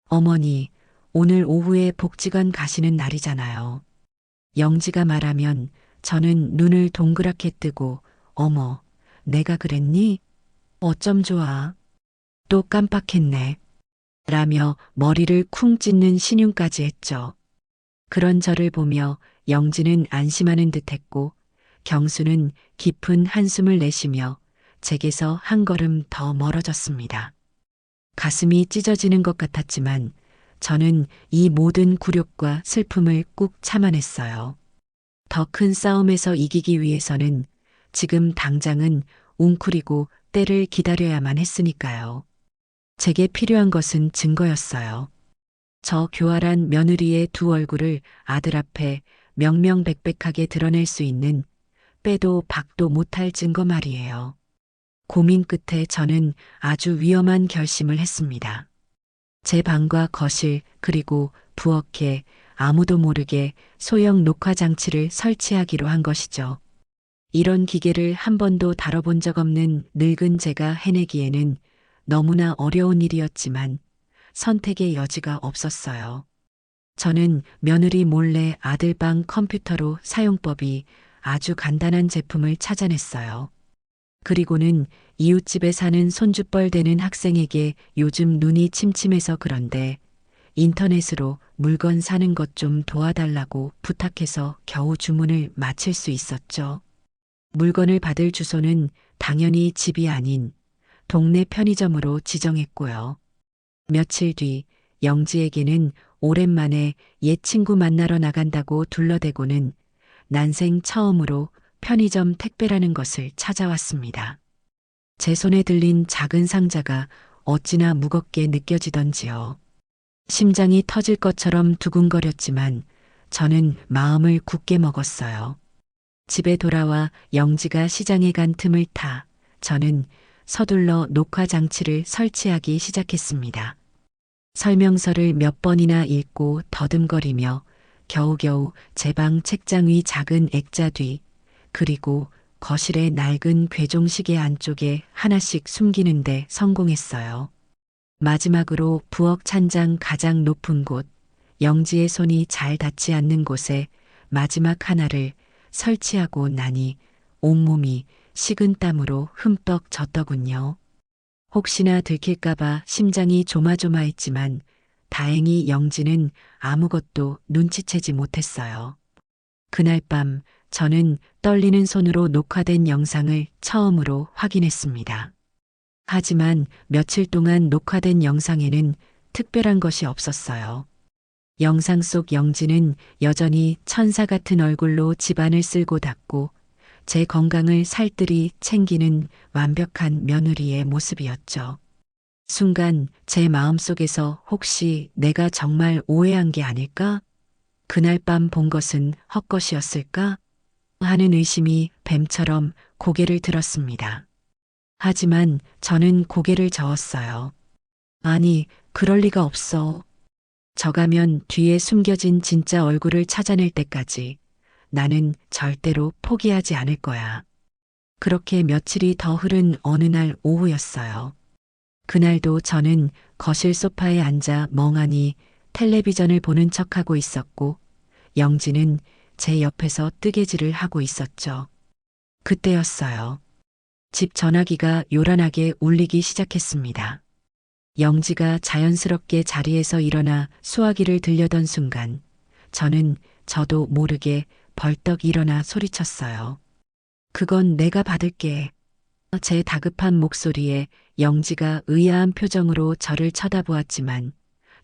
어머니, 오늘 오후에 복지관 가시는 날이잖아요. 영지가 말하면 저는 눈을 동그랗게 뜨고 어머, 내가 그랬니? 어쩜 좋아. 또 깜빡했네. 라며 머리를 쿵 찢는 신용까지 했죠. 그런 저를 보며 영지는 안심하는 듯했고 경수는 깊은 한숨을 내쉬며 제게서 한 걸음 더 멀어졌습니다. 가슴이 찢어지는 것 같았지만 저는 이 모든 굴욕과 슬픔을 꾹 참아냈어요. 더 큰 싸움에서 이기기 위해서는 지금 당장은 웅크리고 때를 기다려야만 했으니까요. 제게 필요한 것은 증거였어요. 저 교활한 며느리의 두 얼굴을 아들 앞에 명명백백하게 드러낼 수 있는 빼도 박도 못할 증거 말이에요. 고민 끝에 저는 아주 위험한 결심을 했습니다. 제 방과 거실 그리고 부엌에 아무도 모르게 소형 녹화 장치를 설치하기로 한 것이죠. 이런 기계를 한 번도 다뤄본 적 없는 늙은 제가 해내기에는 너무나 어려운 일이었지만 선택의 여지가 없었어요. 저는 며느리 몰래 아들방 컴퓨터로 사용법이 아주 간단한 제품을 찾아냈어요. 그리고는 이웃집에 사는 손주뻘 되는 학생에게 요즘 눈이 침침해서 그런데 인터넷으로 물건 사는 것 좀 도와달라고 부탁해서 겨우 주문을 마칠 수 있었죠. 물건을 받을 주소는 당연히 집이 아닌 동네 편의점으로 지정했고요. 며칠 뒤 영지에게는 오랜만에 옛 친구 만나러 나간다고 둘러대고는 난생 처음으로 편의점 택배라는 것을 찾아왔습니다. 제 손에 들린 작은 상자가 어찌나 무겁게 느껴지던지요. 심장이 터질 것처럼 두근거렸지만 저는 마음을 굳게 먹었어요. 집에 돌아와 영지가 시장에 간 틈을 타 저는 서둘러 녹화 장치를 설치하기 시작했습니다. 설명서를 몇 번이나 읽고 더듬거리며 겨우겨우 제 방 책장 위 작은 액자 뒤 그리고 거실의 낡은 괴종시계 안쪽에 하나씩 숨기는데 성공했어요. 마지막으로 부엌 찬장 가장 높은 곳, 영지의 손이 잘 닿지 않는 곳에 마지막 하나를 설치하고 나니 온몸이 식은 땀으로 흠뻑 젖더군요. 혹시나 들킬까봐 심장이 조마조마했지만 다행히 영지는 아무것도 눈치채지 못했어요. 그날 밤 저는 떨리는 손으로 녹화된 영상을 처음으로 확인했습니다. 하지만 며칠 동안 녹화된 영상에는 특별한 것이 없었어요. 영상 속 영지는 여전히 천사 같은 얼굴로 집안을 쓸고 닦고 제 건강을 살뜰히 챙기는 완벽한 며느리의 모습이었죠. 순간 제 마음속에서 혹시 내가 정말 오해한 게 아닐까? 그날 밤 본 것은 헛것이었을까? 하는 의심이 뱀처럼 고개를 들었습니다. 하지만 저는 고개를 저었어요. 아니, 그럴 리가 없어. 저가면 뒤에 숨겨진 진짜 얼굴을 찾아낼 때까지 나는 절대로 포기하지 않을 거야. 그렇게 며칠이 더 흐른 어느 날 오후였어요. 그날도 저는 거실 소파에 앉아 멍하니 텔레비전을 보는 척하고 있었고, 영지는 제 옆에서 뜨개질을 하고 있었죠. 그때였어요. 집 전화기가 요란하게 울리기 시작했습니다. 영지가 자연스럽게 자리에서 일어나 수화기를 들려던 순간, 저도 모르게 벌떡 일어나 소리쳤어요. 그건 내가 받을게. 제 다급한 목소리에 영지가 의아한 표정으로 저를 쳐다보았지만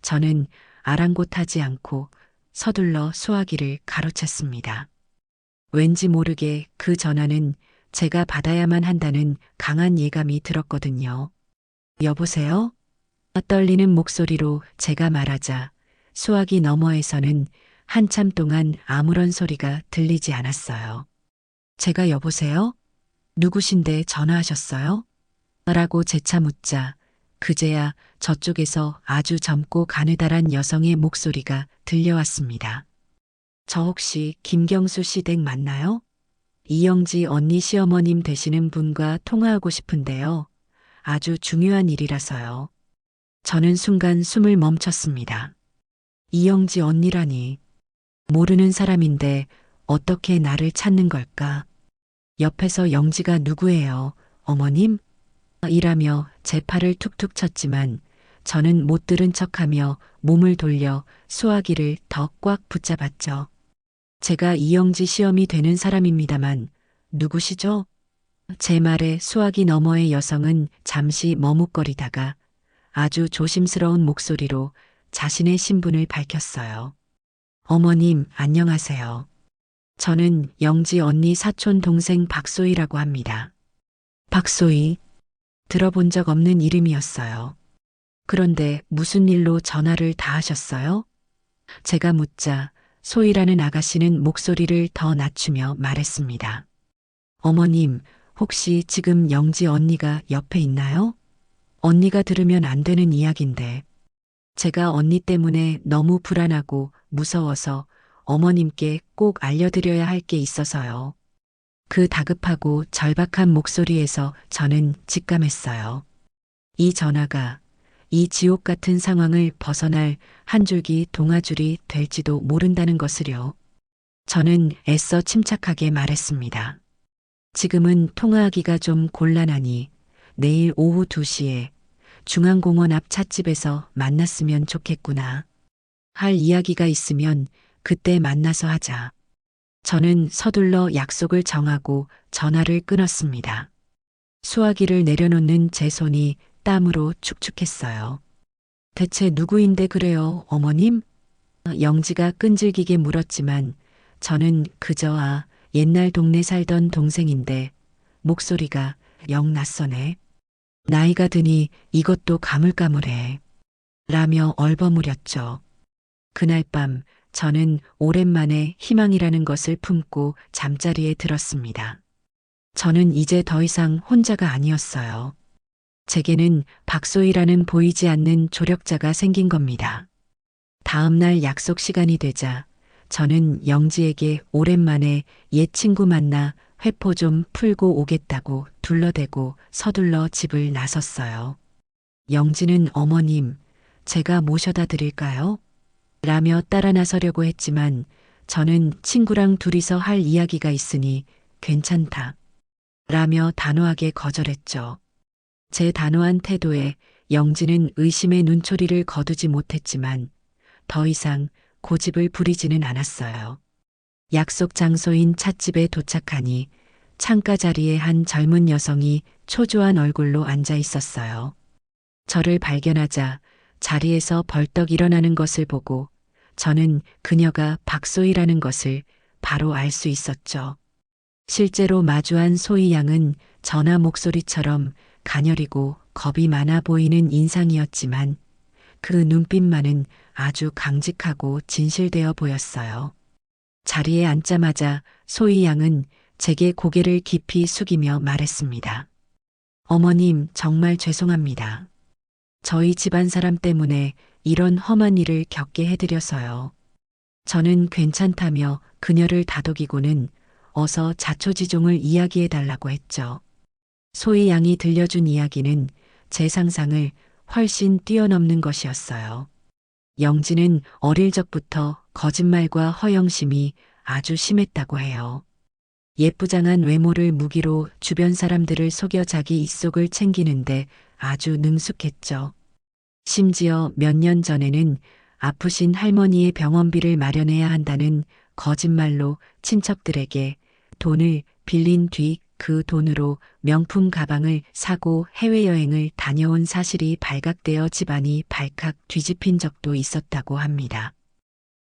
저는 아랑곳하지 않고 서둘러 수화기를 가로챘습니다. 왠지 모르게 그 전화는 제가 받아야만 한다는 강한 예감이 들었거든요. 여보세요? 떨리는 목소리로 제가 말하자 수화기 너머에서는 한참 동안 아무런 소리가 들리지 않았어요. 제가 여보세요? 누구신데 전화하셨어요? 라고 재차 묻자 그제야 저쪽에서 아주 젊고 가느다란 여성의 목소리가 들려왔습니다. 저 혹시 김경수 씨 댁 맞나요? 이영지 언니 시어머님 되시는 분과 통화하고 싶은데요. 아주 중요한 일이라서요. 저는 순간 숨을 멈췄습니다. 이영지 언니라니. 모르는 사람인데 어떻게 나를 찾는 걸까? 옆에서 영지가 누구예요? 어머님? 이라며 제 팔을 툭툭 쳤지만 저는 못 들은 척하며 몸을 돌려 수화기를 더 꽉 붙잡았죠. 제가 이영지 시험이 되는 사람입니다만 누구시죠? 제 말에 수화기 너머의 여성은 잠시 머뭇거리다가 아주 조심스러운 목소리로 자신의 신분을 밝혔어요. 어머님, 안녕하세요. 저는 영지 언니 사촌 동생 박소희라고 합니다. 박소희, 들어본 적 없는 이름이었어요. 그런데 무슨 일로 전화를 다 하셨어요? 제가 묻자 소희라는 아가씨는 목소리를 더 낮추며 말했습니다. 어머님, 혹시 지금 영지 언니가 옆에 있나요? 언니가 들으면 안 되는 이야기인데 제가 언니 때문에 너무 불안하고 무서워서 어머님께 꼭 알려드려야 할 게 있어서요. 그 다급하고 절박한 목소리에서 저는 직감했어요. 이 전화가 이 지옥 같은 상황을 벗어날 한 줄기 동아줄이 될지도 모른다는 것을요. 저는 애써 침착하게 말했습니다. 지금은 통화하기가 좀 곤란하니 내일 오후 2시에 중앙공원 앞 찻집에서 만났으면 좋겠구나. 할 이야기가 있으면 그때 만나서 하자. 저는 서둘러 약속을 정하고 전화를 끊었습니다. 수화기를 내려놓는 제 손이 땀으로 축축했어요. 대체 누구인데 그래요, 어머님? 영지가 끈질기게 물었지만 저는 그저 옛날 동네 살던 동생인데 목소리가 영 낯서네. 나이가 드니 이것도 가물가물해. 라며 얼버무렸죠. 그날 밤 저는 오랜만에 희망이라는 것을 품고 잠자리에 들었습니다. 저는 이제 더 이상 혼자가 아니었어요. 제게는 박소희라는 보이지 않는 조력자가 생긴 겁니다. 다음 날 약속 시간이 되자 저는 영지에게 오랜만에 옛 친구 만나 회포 좀 풀고 오겠다고 둘러대고 서둘러 집을 나섰어요. 영지는 어머님, 제가 모셔다 드릴까요? 라며 따라 나서려고 했지만 저는 친구랑 둘이서 할 이야기가 있으니 괜찮다. 라며 단호하게 거절했죠. 제 단호한 태도에 영지는 의심의 눈초리를 거두지 못했지만 더 이상 고집을 부리지는 않았어요. 약속 장소인 찻집에 도착하니 창가 자리에 한 젊은 여성이 초조한 얼굴로 앉아 있었어요. 저를 발견하자 자리에서 벌떡 일어나는 것을 보고 저는 그녀가 박소희라는 것을 바로 알 수 있었죠. 실제로 마주한 소희 양은 전화 목소리처럼 가녀리고 겁이 많아 보이는 인상이었지만 그 눈빛만은 아주 강직하고 진실되어 보였어요. 자리에 앉자마자 소희 양은 제게 고개를 깊이 숙이며 말했습니다. 어머님, 정말 죄송합니다. 저희 집안 사람 때문에 이런 험한 일을 겪게 해드려서요. 저는 괜찮다며 그녀를 다독이고는 어서 자초지종을 이야기해 달라고 했죠. 소희 양이 들려준 이야기는 제 상상을 훨씬 뛰어넘는 것이었어요. 영지는 어릴 적부터 거짓말과 허영심이 아주 심했다고 해요. 예쁘장한 외모를 무기로 주변 사람들을 속여 자기 입속을 챙기는데 아주 능숙했죠. 심지어 몇 년 전에는 아프신 할머니의 병원비를 마련해야 한다는 거짓말로 친척들에게 돈을 빌린 뒤 그 돈으로 명품 가방을 사고 해외여행을 다녀온 사실이 발각되어 집안이 발칵 뒤집힌 적도 있었다고 합니다.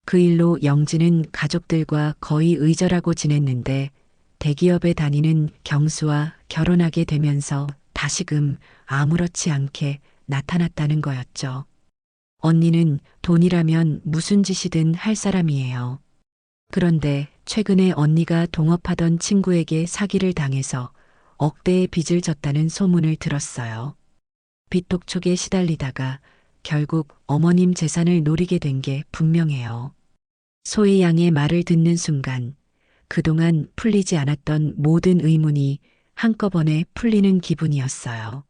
그 일로 영지는 가족들과 거의 의절하고 지냈는데 대기업에 다니는 경수와 결혼하게 되면서 다시금 아무렇지 않게 나타났다는 거였죠. 언니는 돈이라면 무슨 짓이든 할 사람이에요. 그런데 최근에 언니가 동업하던 친구에게 사기를 당해서 억대의 빚을 졌다는 소문을 들었어요. 빚독촉에 시달리다가 결국 어머님 재산을 노리게 된 게 분명해요. 소희 양의 말을 듣는 순간 그동안 풀리지 않았던 모든 의문이 한꺼번에 풀리는 기분이었어요.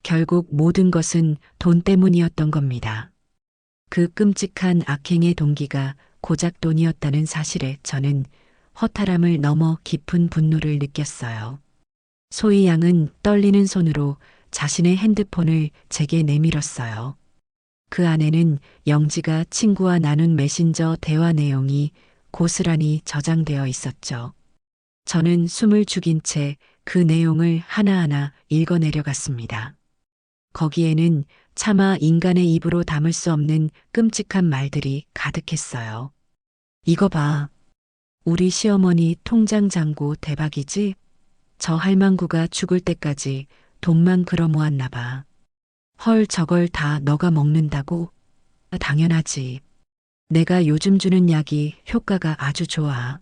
결국 모든 것은 돈 때문이었던 겁니다. 그 끔찍한 악행의 동기가 고작 돈이었다는 사실에 저는 허탈함을 넘어 깊은 분노를 느꼈어요. 소희 양은 떨리는 손으로 자신의 핸드폰을 제게 내밀었어요. 그 안에는 영지가 친구와 나눈 메신저 대화 내용이 고스란히 저장되어 있었죠. 저는 숨을 죽인 채 그 내용을 하나하나 읽어내려갔습니다. 거기에는 차마 인간의 입으로 담을 수 없는 끔찍한 말들이 가득했어요. 이거 봐. 우리 시어머니 통장 잔고 대박이지? 저 할망구가 죽을 때까지 돈만 걸어 모았나 봐. 헐, 저걸 다 너가 먹는다고? 당연하지. 내가 요즘 주는 약이 효과가 아주 좋아.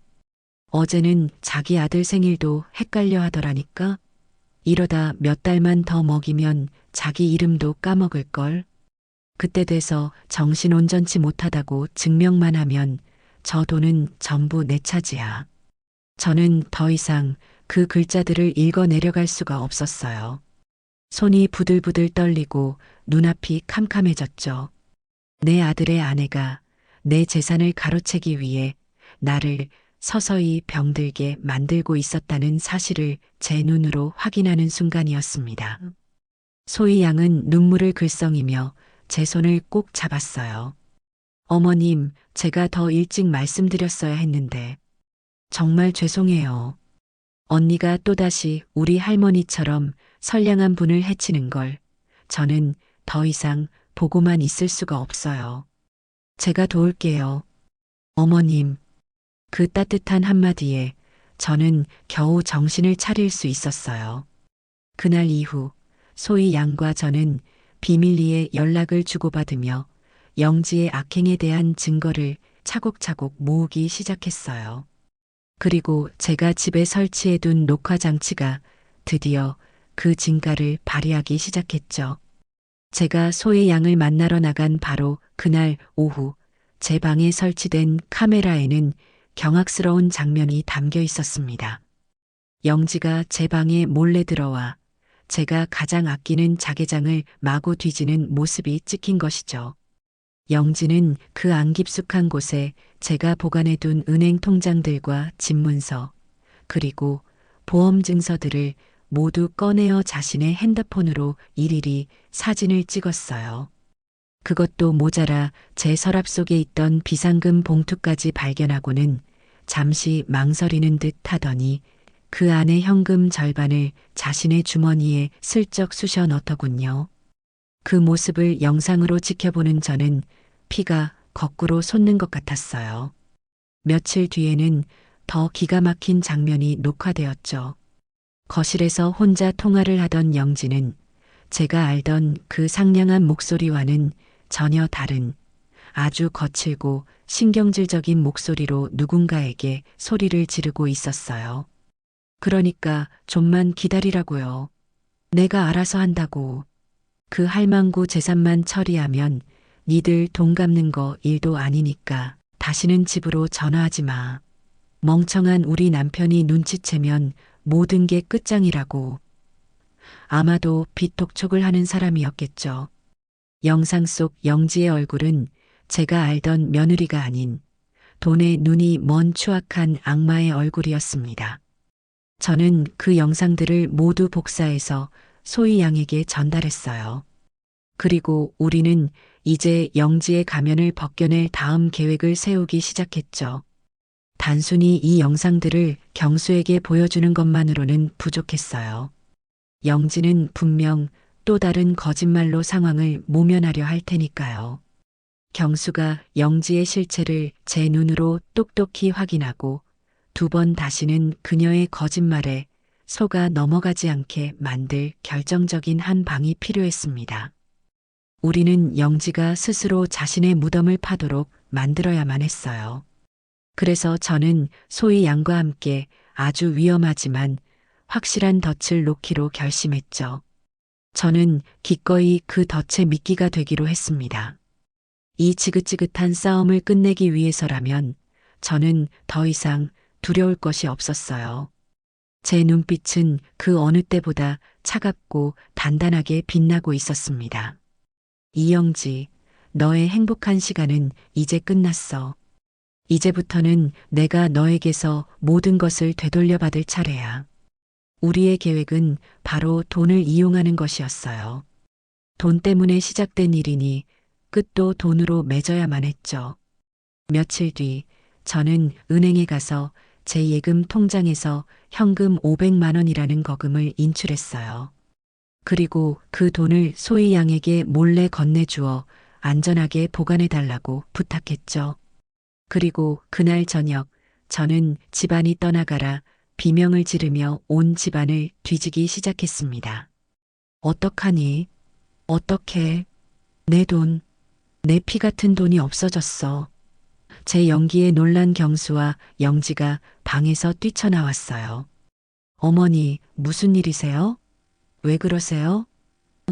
어제는 자기 아들 생일도 헷갈려 하더라니까? 이러다 몇 달만 더 먹이면 자기 이름도 까먹을걸. 그때 돼서 정신 온전치 못하다고 증명만 하면 저 돈은 전부 내 차지야. 저는 더 이상 그 글자들을 읽어 내려갈 수가 없었어요. 손이 부들부들 떨리고 눈앞이 캄캄해졌죠. 내 아들의 아내가 내 재산을 가로채기 위해 나를 서서히 병들게 만들고 있었다는 사실을 제 눈으로 확인하는 순간이었습니다. 소희 양은 눈물을 글썽이며 제 손을 꼭 잡았어요. 어머님, 제가 더 일찍 말씀드렸어야 했는데 정말 죄송해요. 언니가 또다시 우리 할머니처럼 선량한 분을 해치는 걸 저는 더 이상 보고만 있을 수가 없어요. 제가 도울게요. 어머님. 그 따뜻한 한마디에 저는 겨우 정신을 차릴 수 있었어요. 그날 이후 소희 양과 저는 비밀리에 연락을 주고받으며 영지의 악행에 대한 증거를 차곡차곡 모으기 시작했어요. 그리고 제가 집에 설치해둔 녹화 장치가 드디어 그 진가를 발휘하기 시작했죠. 제가 소희 양을 만나러 나간 바로 그날 오후 제 방에 설치된 카메라에는 경악스러운 장면이 담겨 있었습니다. 영지가 제 방에 몰래 들어와 제가 가장 아끼는 자개장을 마구 뒤지는 모습이 찍힌 것이죠. 영지는 그 안 깊숙한 곳에 제가 보관해둔 은행 통장들과 집문서, 그리고 보험 증서들을 모두 꺼내어 자신의 핸드폰으로 일일이 사진을 찍었어요. 그것도 모자라 제 서랍 속에 있던 비상금 봉투까지 발견하고는 잠시 망설이는 듯 하더니 그 안에 현금 절반을 자신의 주머니에 슬쩍 쑤셔 넣더군요. 그 모습을 영상으로 지켜보는 저는 피가 거꾸로 솟는 것 같았어요. 며칠 뒤에는 더 기가 막힌 장면이 녹화되었죠. 거실에서 혼자 통화를 하던 영지는 제가 알던 그 상냥한 목소리와는 전혀 다른 아주 거칠고 신경질적인 목소리로 누군가에게 소리를 지르고 있었어요. 그러니까 좀만 기다리라고요. 내가 알아서 한다고. 그 할망구 재산만 처리하면 니들 돈 갚는 거 일도 아니니까 다시는 집으로 전화하지 마. 멍청한 우리 남편이 눈치채면 모든 게 끝장이라고. 아마도 빚독촉을 하는 사람이었겠죠. 영상 속 영지의 얼굴은 제가 알던 며느리가 아닌 돈에 눈이 먼 추악한 악마의 얼굴이었습니다. 저는 그 영상들을 모두 복사해서 소희 양에게 전달했어요. 그리고 우리는 이제 영지의 가면을 벗겨낼 다음 계획을 세우기 시작했죠. 단순히 이 영상들을 경수에게 보여주는 것만으로는 부족했어요. 영지는 분명 또 다른 거짓말로 상황을 모면하려 할 테니까요. 경수가 영지의 실체를 제 눈으로 똑똑히 확인하고 두 번 다시는 그녀의 거짓말에 속아 넘어가지 않게 만들 결정적인 한 방이 필요했습니다. 우리는 영지가 스스로 자신의 무덤을 파도록 만들어야만 했어요. 그래서 저는 소희 양과 함께 아주 위험하지만 확실한 덫을 놓기로 결심했죠. 저는 기꺼이 그 덫의 미끼가 되기로 했습니다. 이 지긋지긋한 싸움을 끝내기 위해서라면 저는 더 이상 두려울 것이 없었어요. 제 눈빛은 그 어느 때보다 차갑고 단단하게 빛나고 있었습니다. 이영지, 너의 행복한 시간은 이제 끝났어. 이제부터는 내가 너에게서 모든 것을 되돌려받을 차례야. 우리의 계획은 바로 돈을 이용하는 것이었어요. 돈 때문에 시작된 일이니 끝도 돈으로 맺어야만 했죠. 며칠 뒤 저는 은행에 가서 제 예금 통장에서 현금 500만 원이라는 거금을 인출했어요. 그리고 그 돈을 소희 양에게 몰래 건네주어 안전하게 보관해달라고 부탁했죠. 그리고 그날 저녁 저는 집안이 떠나가라 비명을 지르며 온 집안을 뒤지기 시작했습니다. 어떡하니? 어떡해? 내 돈, 내 피 같은 돈이 없어졌어. 제 연기에 놀란 경수와 영지가 방에서 뛰쳐나왔어요. 어머니, 무슨 일이세요? 왜 그러세요?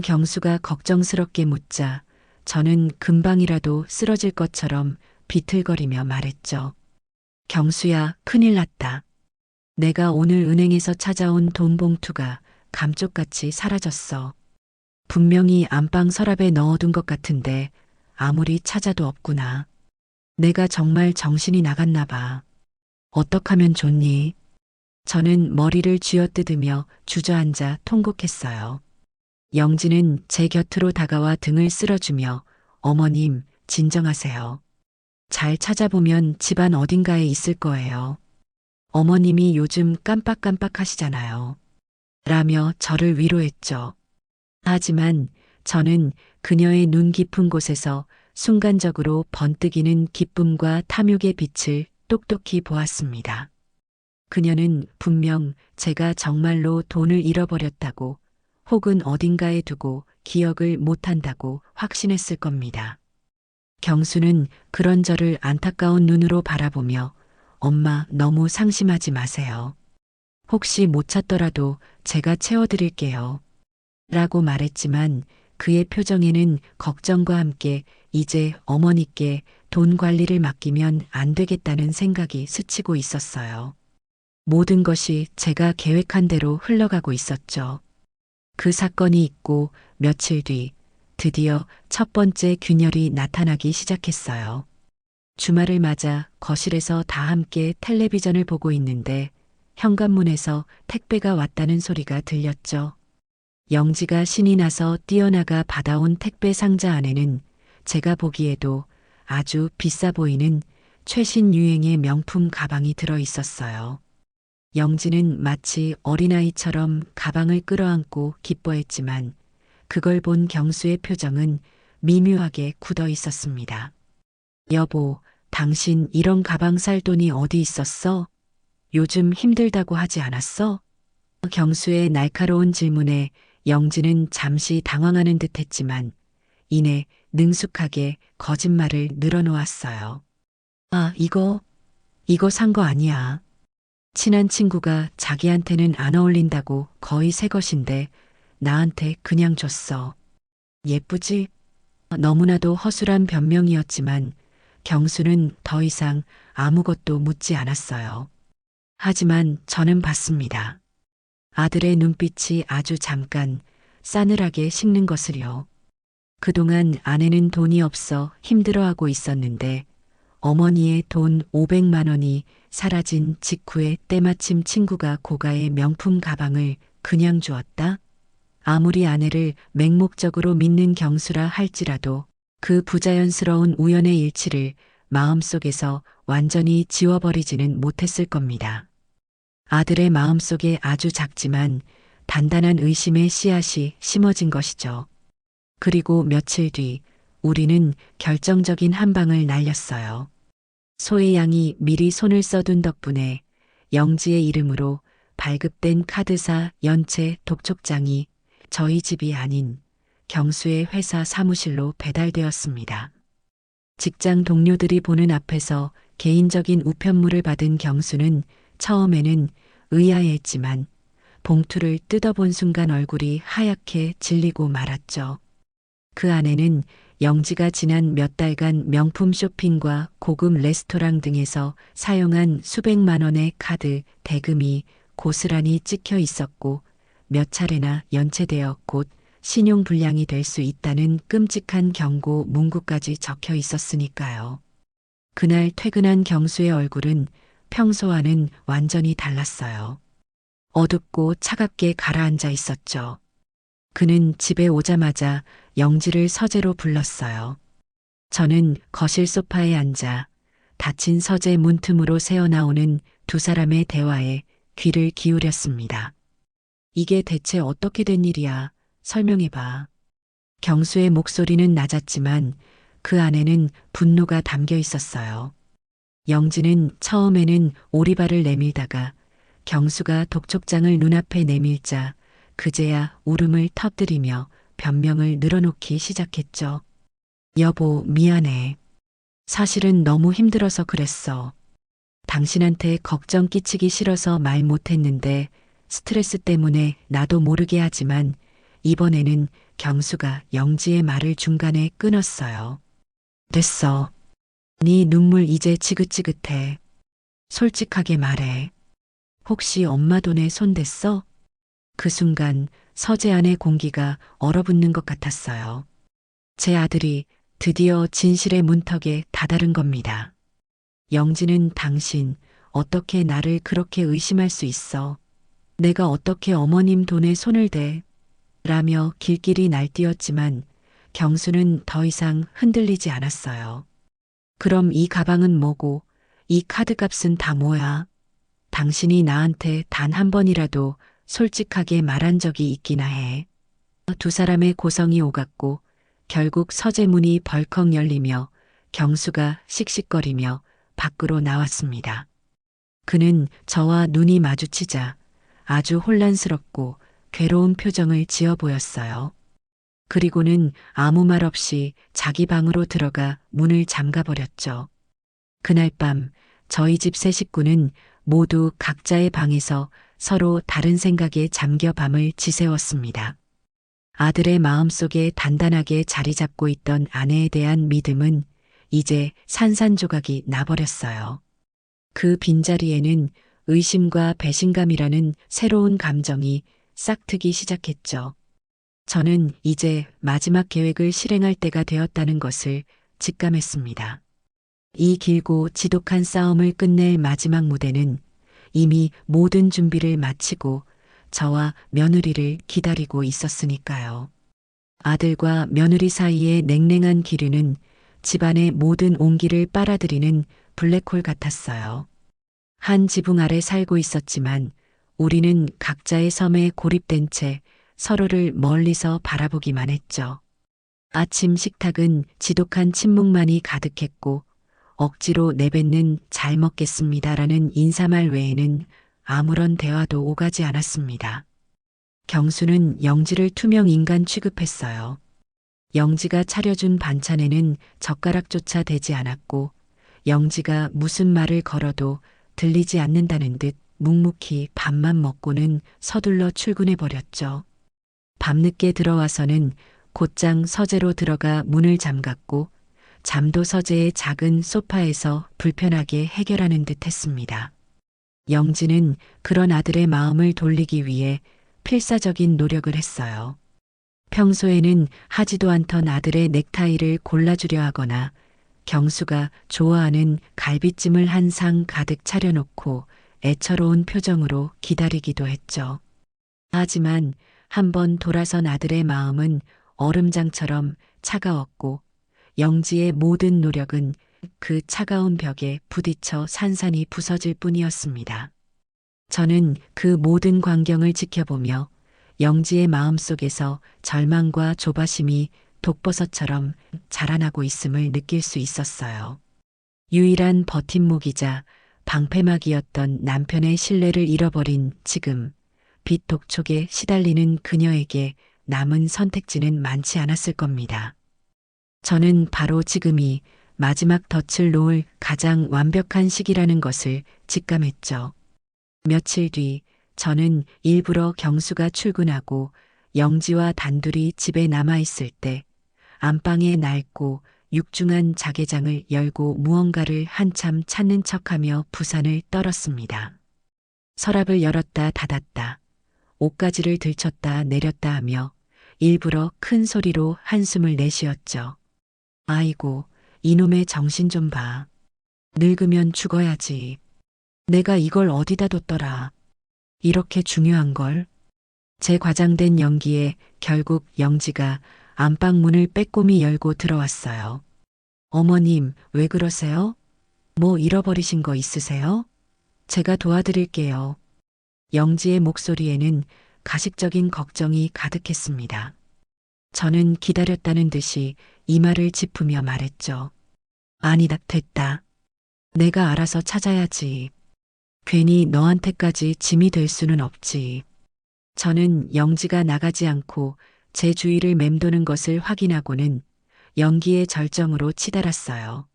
경수가 걱정스럽게 묻자 저는 금방이라도 쓰러질 것처럼 비틀거리며 말했죠. 경수야, 큰일 났다. 내가 오늘 은행에서 찾아온 돈 봉투가 감쪽같이 사라졌어. 분명히 안방 서랍에 넣어둔 것 같은데 아무리 찾아도 없구나. 내가 정말 정신이 나갔나 봐. 어떡하면 좋니? 저는 머리를 쥐어뜯으며 주저앉아 통곡했어요. 영지는 제 곁으로 다가와 등을 쓸어주며 어머님, 진정하세요. 잘 찾아보면 집안 어딘가에 있을 거예요. 어머님이 요즘 깜빡깜빡 하시잖아요. 라며 저를 위로했죠. 하지만 저는 그녀의 눈 깊은 곳에서 순간적으로 번뜩이는 기쁨과 탐욕의 빛을 똑똑히 보았습니다. 그녀는 분명 제가 정말로 돈을 잃어버렸다고 혹은 어딘가에 두고 기억을 못한다고 확신했을 겁니다. 경수는 그런 저를 안타까운 눈으로 바라보며 엄마 너무 상심하지 마세요. 혹시 못 찾더라도 제가 채워드릴게요. 라고 말했지만 그의 표정에는 걱정과 함께 이제 어머니께 돈 관리를 맡기면 안 되겠다는 생각이 스치고 있었어요. 모든 것이 제가 계획한 대로 흘러가고 있었죠. 그 사건이 있고 며칠 뒤 드디어 첫 번째 균열이 나타나기 시작했어요. 주말을 맞아 거실에서 다 함께 텔레비전을 보고 있는데 현관문에서 택배가 왔다는 소리가 들렸죠. 영지가 신이 나서 뛰어나가 받아온 택배 상자 안에는 제가 보기에도 아주 비싸 보이는 최신 유행의 명품 가방이 들어 있었어요. 영지는 마치 어린아이처럼 가방을 끌어안고 기뻐했지만 그걸 본 경수의 표정은 미묘하게 굳어 있었습니다. 여보, 당신 이런 가방 살 돈이 어디 있었어? 요즘 힘들다고 하지 않았어? 경수의 날카로운 질문에 영지는 잠시 당황하는 듯 했지만 이내 능숙하게 거짓말을 늘어놓았어요. 아, 이거 산 거 아니야. 친한 친구가 자기한테는 안 어울린다고 거의 새 것인데 나한테 그냥 줬어. 예쁘지? 너무나도 허술한 변명이었지만 경수는 더 이상 아무것도 묻지 않았어요. 하지만 저는 봤습니다. 아들의 눈빛이 아주 잠깐 싸늘하게 식는 것을요. 그동안 아내는 돈이 없어 힘들어하고 있었는데 어머니의 돈 500만 원이 사라진 직후에 때마침 친구가 고가의 명품 가방을 그냥 주었다? 아무리 아내를 맹목적으로 믿는 경수라 할지라도 그 부자연스러운 우연의 일치를 마음속에서 완전히 지워버리지는 못했을 겁니다. 아들의 마음속에 아주 작지만 단단한 의심의 씨앗이 심어진 것이죠. 그리고 며칠 뒤 우리는 결정적인 한 방을 날렸어요. 소희 양이 미리 손을 써둔 덕분에 영지의 이름으로 발급된 카드사 연체 독촉장이 저희 집이 아닌 경수의 회사 사무실로 배달되었습니다. 직장 동료들이 보는 앞에서 개인적인 우편물을 받은 경수는 처음에는 의아해했지만 봉투를 뜯어본 순간 얼굴이 하얗게 질리고 말았죠. 그 안에는 영지가 지난 몇 달간 명품 쇼핑과 고급 레스토랑 등에서 사용한 수백만 원의 카드, 대금이 고스란히 찍혀 있었고 몇 차례나 연체되어 곧 신용불량이 될 수 있다는 끔찍한 경고 문구까지 적혀 있었으니까요. 그날 퇴근한 경수의 얼굴은 평소와는 완전히 달랐어요. 어둡고 차갑게 가라앉아 있었죠. 그는 집에 오자마자 영지를 서재로 불렀어요. 저는 거실 소파에 앉아 닫힌 서재 문틈으로 새어나오는 두 사람의 대화에 귀를 기울였습니다. 이게 대체 어떻게 된 일이야? 설명해봐. 경수의 목소리는 낮았지만 그 안에는 분노가 담겨 있었어요. 영지는 처음에는 오리발을 내밀다가 경수가 독촉장을 눈앞에 내밀자 그제야 울음을 터뜨리며 변명을 늘어놓기 시작했죠. 여보, 미안해. 사실은 너무 힘들어서 그랬어. 당신한테 걱정 끼치기 싫어서 말 못했는데 스트레스 때문에 나도 모르게 하지만 이번에는 경수가 영지의 말을 중간에 끊었어요. 됐어. 네 눈물 이제 지긋지긋해. 솔직하게 말해. 혹시 엄마 돈에 손 댔어? 그 순간 서재 안의 공기가 얼어붙는 것 같았어요. 제 아들이 드디어 진실의 문턱에 다다른 겁니다. 영지는 당신 어떻게 나를 그렇게 의심할 수 있어? 내가 어떻게 어머님 돈에 손을 대? 라며 길길이 날뛰었지만 경수는 더 이상 흔들리지 않았어요. 그럼 이 가방은 뭐고 이 카드값은 다 뭐야? 당신이 나한테 단 한 번이라도 솔직하게 말한 적이 있기나 해. 두 사람의 고성이 오갔고 결국 서재 문이 벌컥 열리며 경수가 씩씩거리며 밖으로 나왔습니다. 그는 저와 눈이 마주치자 아주 혼란스럽고 괴로운 표정을 지어 보였어요. 그리고는 아무 말 없이 자기 방으로 들어가 문을 잠가버렸죠. 그날 밤 저희 집 세 식구는 모두 각자의 방에서 서로 다른 생각에 잠겨 밤을 지새웠습니다. 아들의 마음속에 단단하게 자리 잡고 있던 아내에 대한 믿음은 이제 산산조각이 나버렸어요. 그 빈자리에는 의심과 배신감이라는 새로운 감정이 싹트기 시작했죠. 저는 이제 마지막 계획을 실행할 때가 되었다는 것을 직감했습니다. 이 길고 지독한 싸움을 끝낼 마지막 무대는 이미 모든 준비를 마치고 저와 며느리를 기다리고 있었으니까요. 아들과 며느리 사이의 냉랭한 기류는 집안의 모든 온기를 빨아들이는 블랙홀 같았어요. 한 지붕 아래 살고 있었지만 우리는 각자의 섬에 고립된 채 서로를 멀리서 바라보기만 했죠. 아침 식탁은 지독한 침묵만이 가득했고 억지로 내뱉는 잘 먹겠습니다라는 인사말 외에는 아무런 대화도 오가지 않았습니다. 경수는 영지를 투명 인간 취급했어요. 영지가 차려준 반찬에는 젓가락조차 대지 않았고 영지가 무슨 말을 걸어도 들리지 않는다는 듯 묵묵히 밥만 먹고는 서둘러 출근해 버렸죠. 밤늦게 들어와서는 곧장 서재로 들어가 문을 잠갔고 잠도 서재의 작은 소파에서 불편하게 해결하는 듯 했습니다. 영지는 그런 아들의 마음을 돌리기 위해 필사적인 노력을 했어요. 평소에는 하지도 않던 아들의 넥타이를 골라주려 하거나 경수가 좋아하는 갈비찜을 한 상 가득 차려놓고 애처로운 표정으로 기다리기도 했죠. 하지만 한번 돌아선 아들의 마음은 얼음장처럼 차가웠고 영지의 모든 노력은 그 차가운 벽에 부딪혀 산산이 부서질 뿐이었습니다. 저는 그 모든 광경을 지켜보며 영지의 마음속에서 절망과 조바심이 독버섯처럼 자라나고 있음을 느낄 수 있었어요. 유일한 버팀목이자 방패막이었던 남편의 신뢰를 잃어버린 지금 빚 독촉에 시달리는 그녀에게 남은 선택지는 많지 않았을 겁니다. 저는 바로 지금이 마지막 덫을 놓을 가장 완벽한 시기라는 것을 직감했죠. 며칠 뒤 저는 일부러 경수가 출근하고 영지와 단둘이 집에 남아있을 때 안방에 낡고 육중한 자개장을 열고 무언가를 한참 찾는 척하며 부산을 떨었습니다. 서랍을 열었다 닫았다, 옷가지를 들쳤다 내렸다 하며 일부러 큰 소리로 한숨을 내쉬었죠. 아이고, 이놈의 정신 좀 봐. 늙으면 죽어야지. 내가 이걸 어디다 뒀더라. 이렇게 중요한 걸. 제 과장된 연기에 결국 영지가 안방 문을 빼꼼히 열고 들어왔어요. 어머님, 왜 그러세요? 뭐 잃어버리신 거 있으세요? 제가 도와드릴게요. 영지의 목소리에는 가식적인 걱정이 가득했습니다. 저는 기다렸다는 듯이 이마를 짚으며 말했죠. 아니다, 됐다. 내가 알아서 찾아야지. 괜히 너한테까지 짐이 될 수는 없지. 저는 영지가 나가지 않고 제 주위를 맴도는 것을 확인하고는 연기의 절정으로 치달았어요.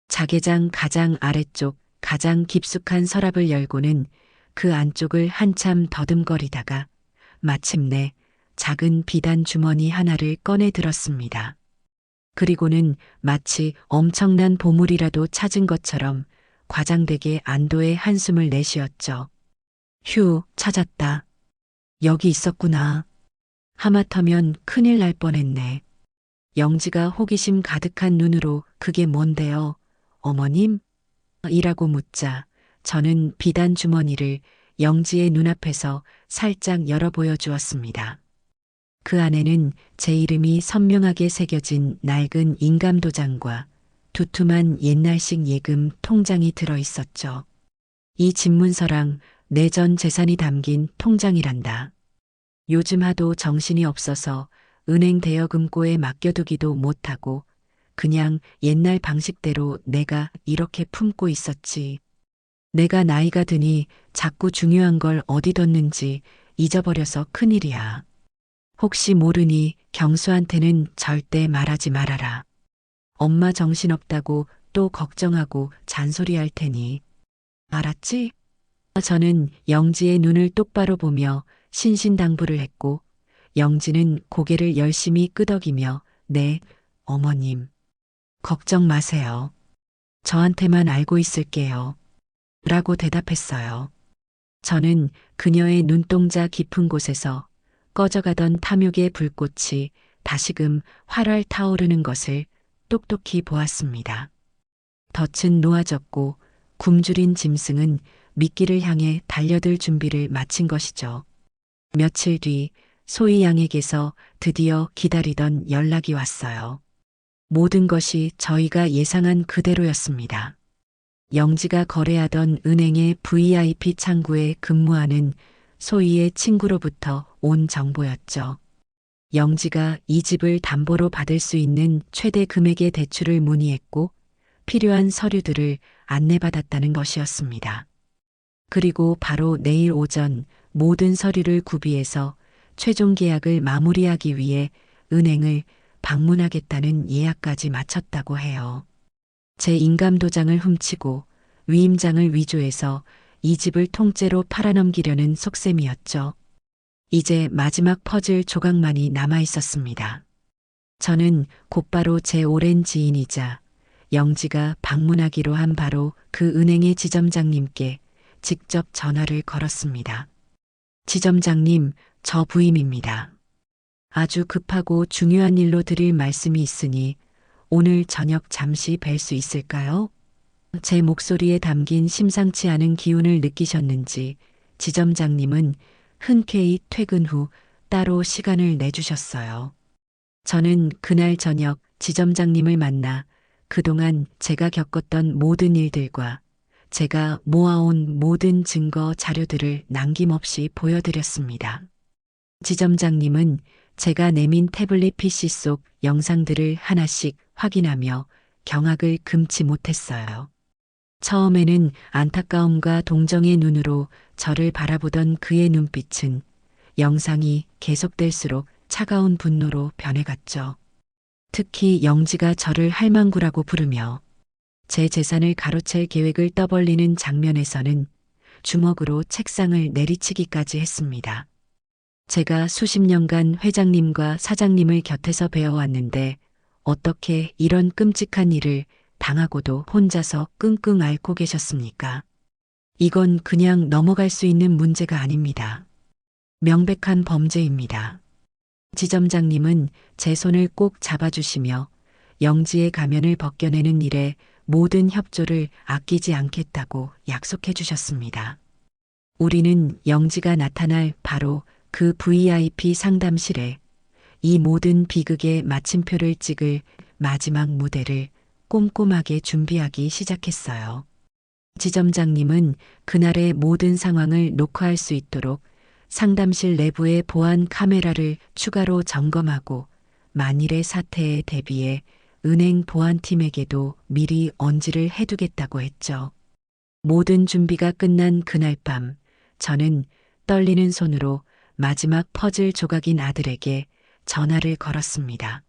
자개장 가장 아래쪽 가장 깊숙한 서랍을 열고는 그 안쪽을 한참 더듬거리다가 마침내 작은 비단 주머니 하나를 꺼내 들었습니다. 그리고는 마치 엄청난 보물이라도 찾은 것처럼 과장되게 안도의 한숨을 내쉬었죠. 휴, 찾았다. 여기 있었구나. 하마터면 큰일 날 뻔했네. 영지가 호기심 가득한 눈으로 그게 뭔데요, 어머님? 이라고 묻자 저는 비단 주머니를 영지의 눈앞에서 살짝 열어 보여주었습니다. 그 안에는 제 이름이 선명하게 새겨진 낡은 인감 도장과 두툼한 옛날식 예금 통장이 들어 있었죠. 이 집문서랑 내 전 재산이 담긴 통장이란다. 요즘 하도 정신이 없어서 은행 대여금고에 맡겨두기도 못하고 그냥 옛날 방식대로 내가 이렇게 품고 있었지. 내가 나이가 드니 자꾸 중요한 걸 어디 뒀는지 잊어버려서 큰일이야. 혹시 모르니 경수한테는 절대 말하지 말아라. 엄마 정신없다고 또 걱정하고 잔소리할 테니. 알았지? 저는 영지의 눈을 똑바로 보며 신신당부를 했고 영지는 고개를 열심히 끄덕이며 네, 어머님. 걱정 마세요. 저한테만 알고 있을게요. 라고 대답했어요. 저는 그녀의 눈동자 깊은 곳에서 꺼져가던 탐욕의 불꽃이 다시금 활활 타오르는 것을 똑똑히 보았습니다. 덫은 놓아졌고 굶주린 짐승은 미끼를 향해 달려들 준비를 마친 것이죠. 며칠 뒤 소희 양에게서 드디어 기다리던 연락이 왔어요. 모든 것이 저희가 예상한 그대로였습니다. 영지가 거래하던 은행의 VIP 창구에 근무하는 소희의 친구로부터 온 정보였죠. 영지가 이 집을 담보로 받을 수 있는 최대 금액의 대출을 문의했고 필요한 서류들을 안내받았다는 것이었습니다. 그리고 바로 내일 오전 모든 서류를 구비해서 최종 계약을 마무리하기 위해 은행을 방문하겠다는 예약까지 마쳤다고 해요. 제 인감도장을 훔치고 위임장을 위조해서 이 집을 통째로 팔아넘기려는 속셈이었죠. 이제 마지막 퍼즐 조각만이 남아 있었습니다. 저는 곧바로 제 오랜 지인이자 영지가 방문하기로 한 바로 그 은행의 지점장님께 직접 전화를 걸었습니다. 지점장님, 저 부임입니다. 아주 급하고 중요한 일로 드릴 말씀이 있으니 오늘 저녁 잠시 뵐 수 있을까요? 제 목소리에 담긴 심상치 않은 기운을 느끼셨는지 지점장님은 흔쾌히 퇴근 후 따로 시간을 내주셨어요. 저는 그날 저녁 지점장님을 만나 그동안 제가 겪었던 모든 일들과 제가 모아온 모든 증거 자료들을 남김없이 보여드렸습니다. 지점장님은 제가 내민 태블릿 PC 속 영상들을 하나씩 확인하며 경악을 금치 못했어요. 처음에는 안타까움과 동정의 눈으로 저를 바라보던 그의 눈빛은 영상이 계속될수록 차가운 분노로 변해갔죠. 특히 영지가 저를 할망구라고 부르며 제 재산을 가로챌 계획을 떠벌리는 장면에서는 주먹으로 책상을 내리치기까지 했습니다. 제가 수십 년간 회장님과 사장님을 곁에서 배워왔는데 어떻게 이런 끔찍한 일을 당하고도 혼자서 끙끙 앓고 계셨습니까? 이건 그냥 넘어갈 수 있는 문제가 아닙니다. 명백한 범죄입니다. 지점장님은 제 손을 꼭 잡아주시며 영지의 가면을 벗겨내는 일에 모든 협조를 아끼지 않겠다고 약속해 주셨습니다. 우리는 영지가 나타날 바로 그 VIP 상담실에 이 모든 비극의 마침표를 찍을 마지막 무대를 꼼꼼하게 준비하기 시작했어요. 지점장님은 그날의 모든 상황을 녹화할 수 있도록 상담실 내부의 보안 카메라를 추가로 점검하고 만일의 사태에 대비해 은행 보안팀에게도 미리 언지를 해두겠다고 했죠. 모든 준비가 끝난 그날 밤 저는 떨리는 손으로 마지막 퍼즐 조각인 아들에게 전화를 걸었습니다.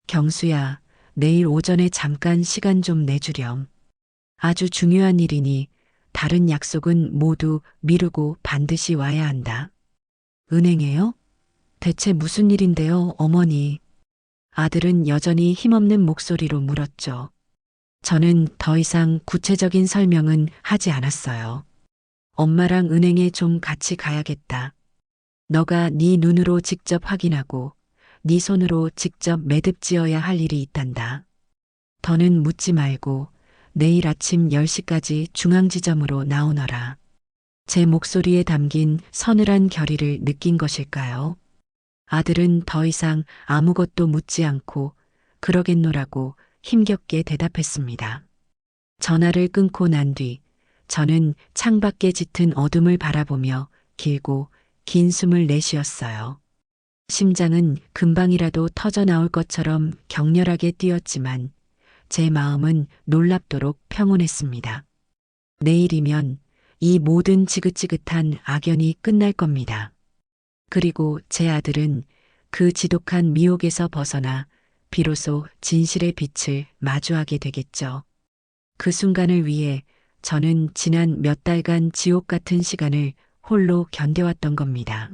경수야, 내일 오전에 잠깐 시간 좀 내주렴. 아주 중요한 일이니 다른 약속은 모두 미루고 반드시 와야 한다. 은행에요? 대체 무슨 일인데요, 어머니? 아들은 여전히 힘없는 목소리로 물었죠. 저는 더 이상 구체적인 설명은 하지 않았어요. 엄마랑 은행에 좀 같이 가야겠다. 너가 네 눈으로 직접 확인하고 네 손으로 직접 매듭지어야 할 일이 있단다. 더는 묻지 말고 내일 아침 10시까지 중앙지점으로 나오너라. 제 목소리에 담긴 서늘한 결의를 느낀 것일까요? 아들은 더 이상 아무것도 묻지 않고 그러겠노라고 힘겹게 대답했습니다. 전화를 끊고 난 뒤 저는 창밖에 짙은 어둠을 바라보며 길고 긴 숨을 내쉬었어요. 심장은 금방이라도 터져 나올 것처럼 격렬하게 뛰었지만 제 마음은 놀랍도록 평온했습니다. 내일이면 이 모든 지긋지긋한 악연이 끝날 겁니다. 그리고 제 아들은 그 지독한 미혹에서 벗어나 비로소 진실의 빛을 마주하게 되겠죠. 그 순간을 위해 저는 지난 몇 달간 지옥 같은 시간을 홀로 견뎌왔던 겁니다.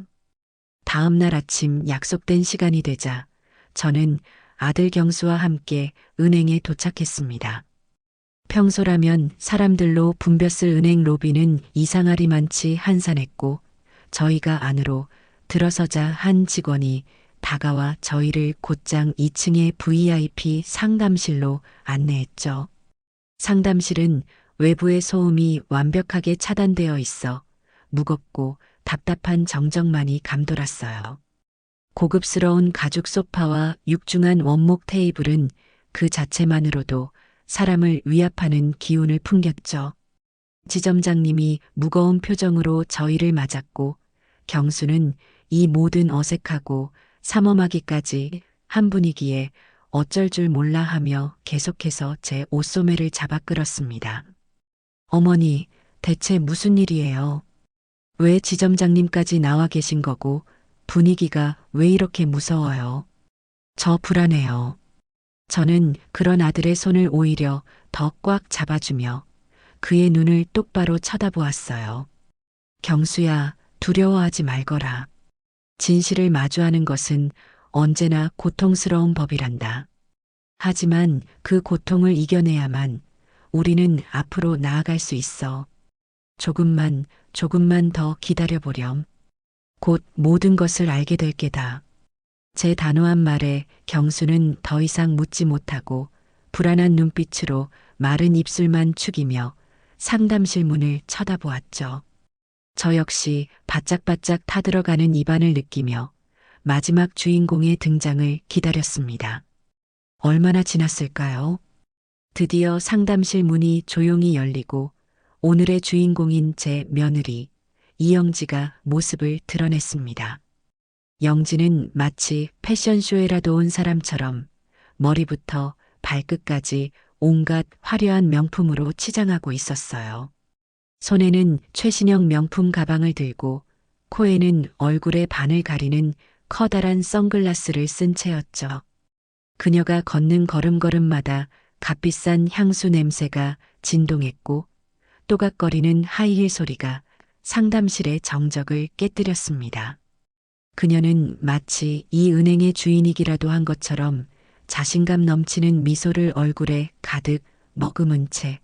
다음 날 아침 약속된 시간이 되자 저는 아들 경수와 함께 은행에 도착했습니다. 평소라면 사람들로 붐볐을 은행 로비는 이상하리만치 한산했고 저희가 안으로 들어서자 한 직원이 다가와 저희를 곧장 2층의 VIP 상담실로 안내했죠. 상담실은 외부의 소음이 완벽하게 차단되어 있어 무겁고 답답한 정적만이 감돌았어요. 고급스러운 가죽 소파와 육중한 원목 테이블은 그 자체만으로도 사람을 위압하는 기운을 풍겼죠. 지점장님이 무거운 표정으로 저희를 맞았고 경수는 이 모든 어색하고 삼엄하기까지 한 분이기에 어쩔 줄 몰라 하며 계속해서 제 옷소매를 잡아 끌었습니다. 어머니, 대체 무슨 일이에요? 왜 지점장님까지 나와 계신 거고 분위기가 왜 이렇게 무서워요? 저 불안해요. 저는 그런 아들의 손을 오히려 더 꽉 잡아주며 그의 눈을 똑바로 쳐다보았어요. 경수야, 두려워하지 말거라. 진실을 마주하는 것은 언제나 고통스러운 법이란다. 하지만 그 고통을 이겨내야만 우리는 앞으로 나아갈 수 있어. 조금만 더 기다려보렴. 곧 모든 것을 알게 될 게다. 제 단호한 말에 경수는 더 이상 묻지 못하고 불안한 눈빛으로 마른 입술만 축이며 상담실 문을 쳐다보았죠. 저 역시 바짝바짝 타들어가는 입안을 느끼며 마지막 주인공의 등장을 기다렸습니다. 얼마나 지났을까요? 드디어 상담실 문이 조용히 열리고 오늘의 주인공인 제 며느리 이영지가 모습을 드러냈습니다. 영지는 마치 패션쇼에라도 온 사람처럼 머리부터 발끝까지 온갖 화려한 명품으로 치장하고 있었어요. 손에는 최신형 명품 가방을 들고 코에는 얼굴의 반을 가리는 커다란 선글라스를 쓴 채였죠. 그녀가 걷는 걸음걸음마다 값비싼 향수 냄새가 진동했고 또각거리는 하이힐 소리가 상담실의 정적을 깨뜨렸습니다. 그녀는 마치 이 은행의 주인이기라도 한 것처럼 자신감 넘치는 미소를 얼굴에 가득 머금은 채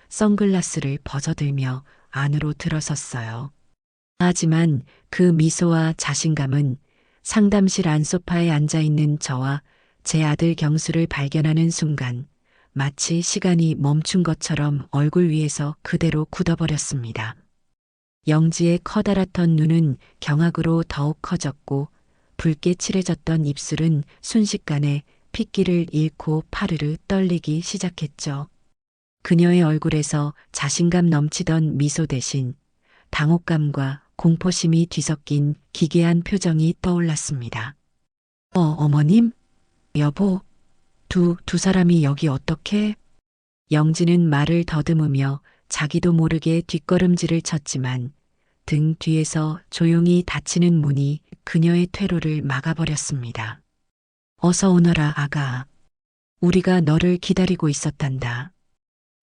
선글라스를 벗어들며 안으로 들어섰어요. 하지만 그 미소와 자신감은 상담실 안소파에 앉아있는 저와 제 아들 경수를 발견하는 순간 마치 시간이 멈춘 것처럼 얼굴 위에서 그대로 굳어버렸습니다. 영지의 커다랗던 눈은 경악으로 더욱 커졌고 붉게 칠해졌던 입술은 순식간에 핏기를 잃고 파르르 떨리기 시작했죠. 그녀의 얼굴에서 자신감 넘치던 미소 대신 당혹감과 공포심이 뒤섞인 기괴한 표정이 떠올랐습니다. 어머님? 여보? 두 사람이 여기 어떻게? 영지는 말을 더듬으며 자기도 모르게 뒷걸음질을 쳤지만 등 뒤에서 조용히 닫히는 문이 그녀의 퇴로를 막아버렸습니다. 어서 오너라, 아가. 우리가 너를 기다리고 있었단다.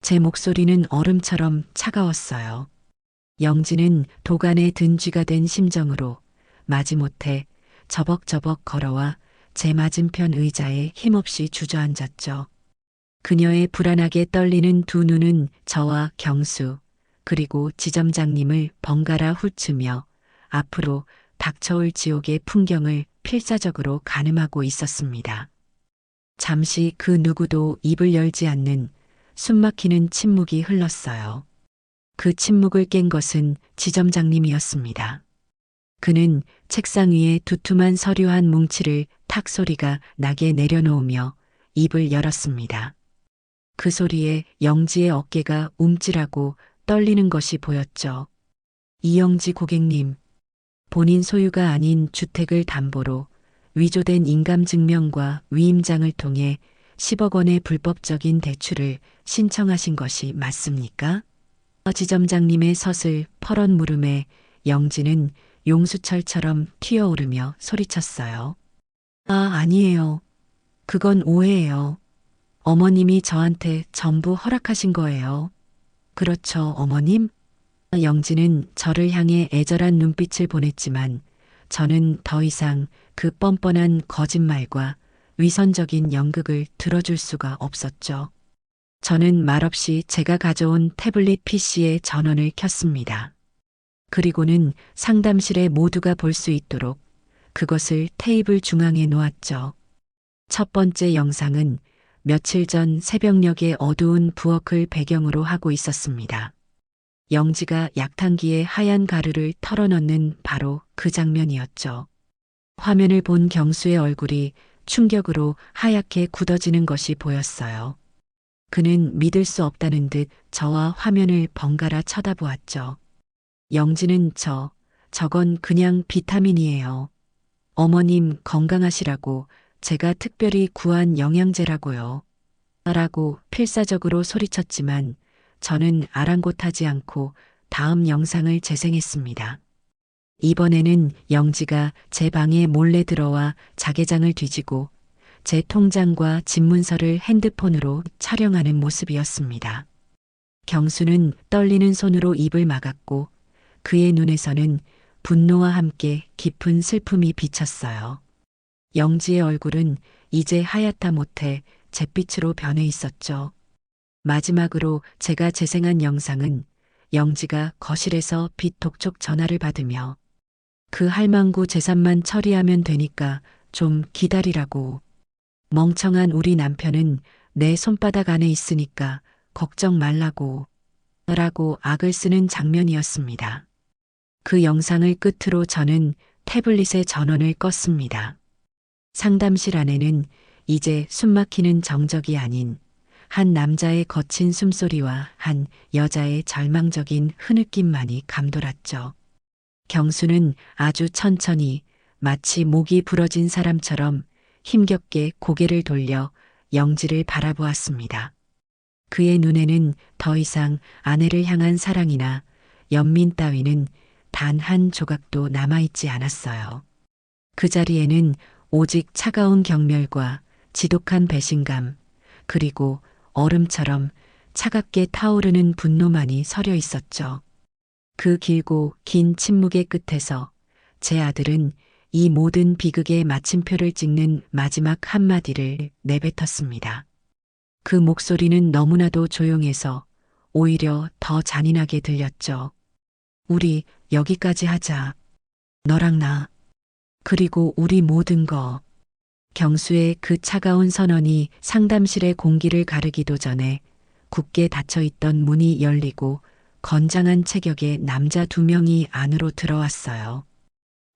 제 목소리는 얼음처럼 차가웠어요. 영지는 도간에 든 쥐가 된 심정으로 마지못해 저벅저벅 걸어와 제 맞은편 의자에 힘없이 주저앉았죠. 그녀의 불안하게 떨리는 두 눈은 저와 경수 그리고 지점장님을 번갈아 훑으며 앞으로 닥쳐올 지옥의 풍경을 필사적으로 가늠하고 있었습니다. 잠시 그 누구도 입을 열지 않는 숨막히는 침묵이 흘렀어요. 그 침묵을 깬 것은 지점장님이었습니다. 그는 책상 위에 두툼한 서류 한 뭉치를 탁 소리가 나게 내려놓으며 입을 열었습니다. 그 소리에 영지의 어깨가 움찔하고 떨리는 것이 보였죠. 이영지 고객님, 본인 소유가 아닌 주택을 담보로 위조된 인감증명과 위임장을 통해 10억 원의 불법적인 대출을 신청하신 것이 맞습니까? 지점장님의 서슬 퍼런 물음에 영지는 용수철처럼 튀어오르며 소리쳤어요. 아니에요. 그건 오해예요. 어머님이 저한테 전부 허락하신 거예요. 그렇죠, 어머님? 영지는 저를 향해 애절한 눈빛을 보냈지만 저는 더 이상 그 뻔뻔한 거짓말과 위선적인 연극을 들어줄 수가 없었죠. 저는 말없이 제가 가져온 태블릿 PC에 전원을 켰습니다. 그리고는 상담실에 모두가 볼 수 있도록 그것을 테이블 중앙에 놓았죠. 첫 번째 영상은 며칠 전 새벽녘의 어두운 부엌을 배경으로 하고 있었습니다. 영지가 약탕기에 하얀 가루를 털어넣는 바로 그 장면이었죠. 화면을 본 경수의 얼굴이 충격으로 하얗게 굳어지는 것이 보였어요. 그는 믿을 수 없다는 듯 저와 화면을 번갈아 쳐다보았죠. 영지는 저건 그냥 비타민이에요. 어머님 건강하시라고 제가 특별히 구한 영양제라고요. 라고 필사적으로 소리쳤지만 저는 아랑곳하지 않고 다음 영상을 재생했습니다. 이번에는 영지가 제 방에 몰래 들어와 자개장을 뒤지고 제 통장과 집문서를 핸드폰으로 촬영하는 모습이었습니다. 경수는 떨리는 손으로 입을 막았고 그의 눈에서는 분노와 함께 깊은 슬픔이 비쳤어요. 영지의 얼굴은 이제 하얗다 못해 잿빛으로 변해 있었죠. 마지막으로 제가 재생한 영상은 영지가 거실에서 빛 독촉 전화를 받으며 그 할망구 재산만 처리하면 되니까 좀 기다리라고. 멍청한 우리 남편은 내 손바닥 안에 있으니까 걱정 말라고. 라고 악을 쓰는 장면이었습니다. 그 영상을 끝으로 저는 태블릿의 전원을 껐습니다. 상담실 안에는 이제 숨막히는 정적이 아닌 한 남자의 거친 숨소리와 한 여자의 절망적인 흐느낌만이 감돌았죠. 경수는 아주 천천히 마치 목이 부러진 사람처럼 힘겹게 고개를 돌려 영지를 바라보았습니다. 그의 눈에는 더 이상 아내를 향한 사랑이나 연민 따위는 단 한 조각도 남아있지 않았어요. 그 자리에는 오직 차가운 경멸과 지독한 배신감, 그리고 얼음처럼 차갑게 타오르는 분노만이 서려 있었죠. 그 길고 긴 침묵의 끝에서 제 아들은 이 모든 비극의 마침표를 찍는 마지막 한마디를 내뱉었습니다. 그 목소리는 너무나도 조용해서 오히려 더 잔인하게 들렸죠. 우리 여기까지 하자. 너랑 나. 그리고 우리 모든 거. 경수의 그 차가운 선언이 상담실의 공기를 가르기도 전에 굳게 닫혀있던 문이 열리고 건장한 체격의 남자 2명이 안으로 들어왔어요.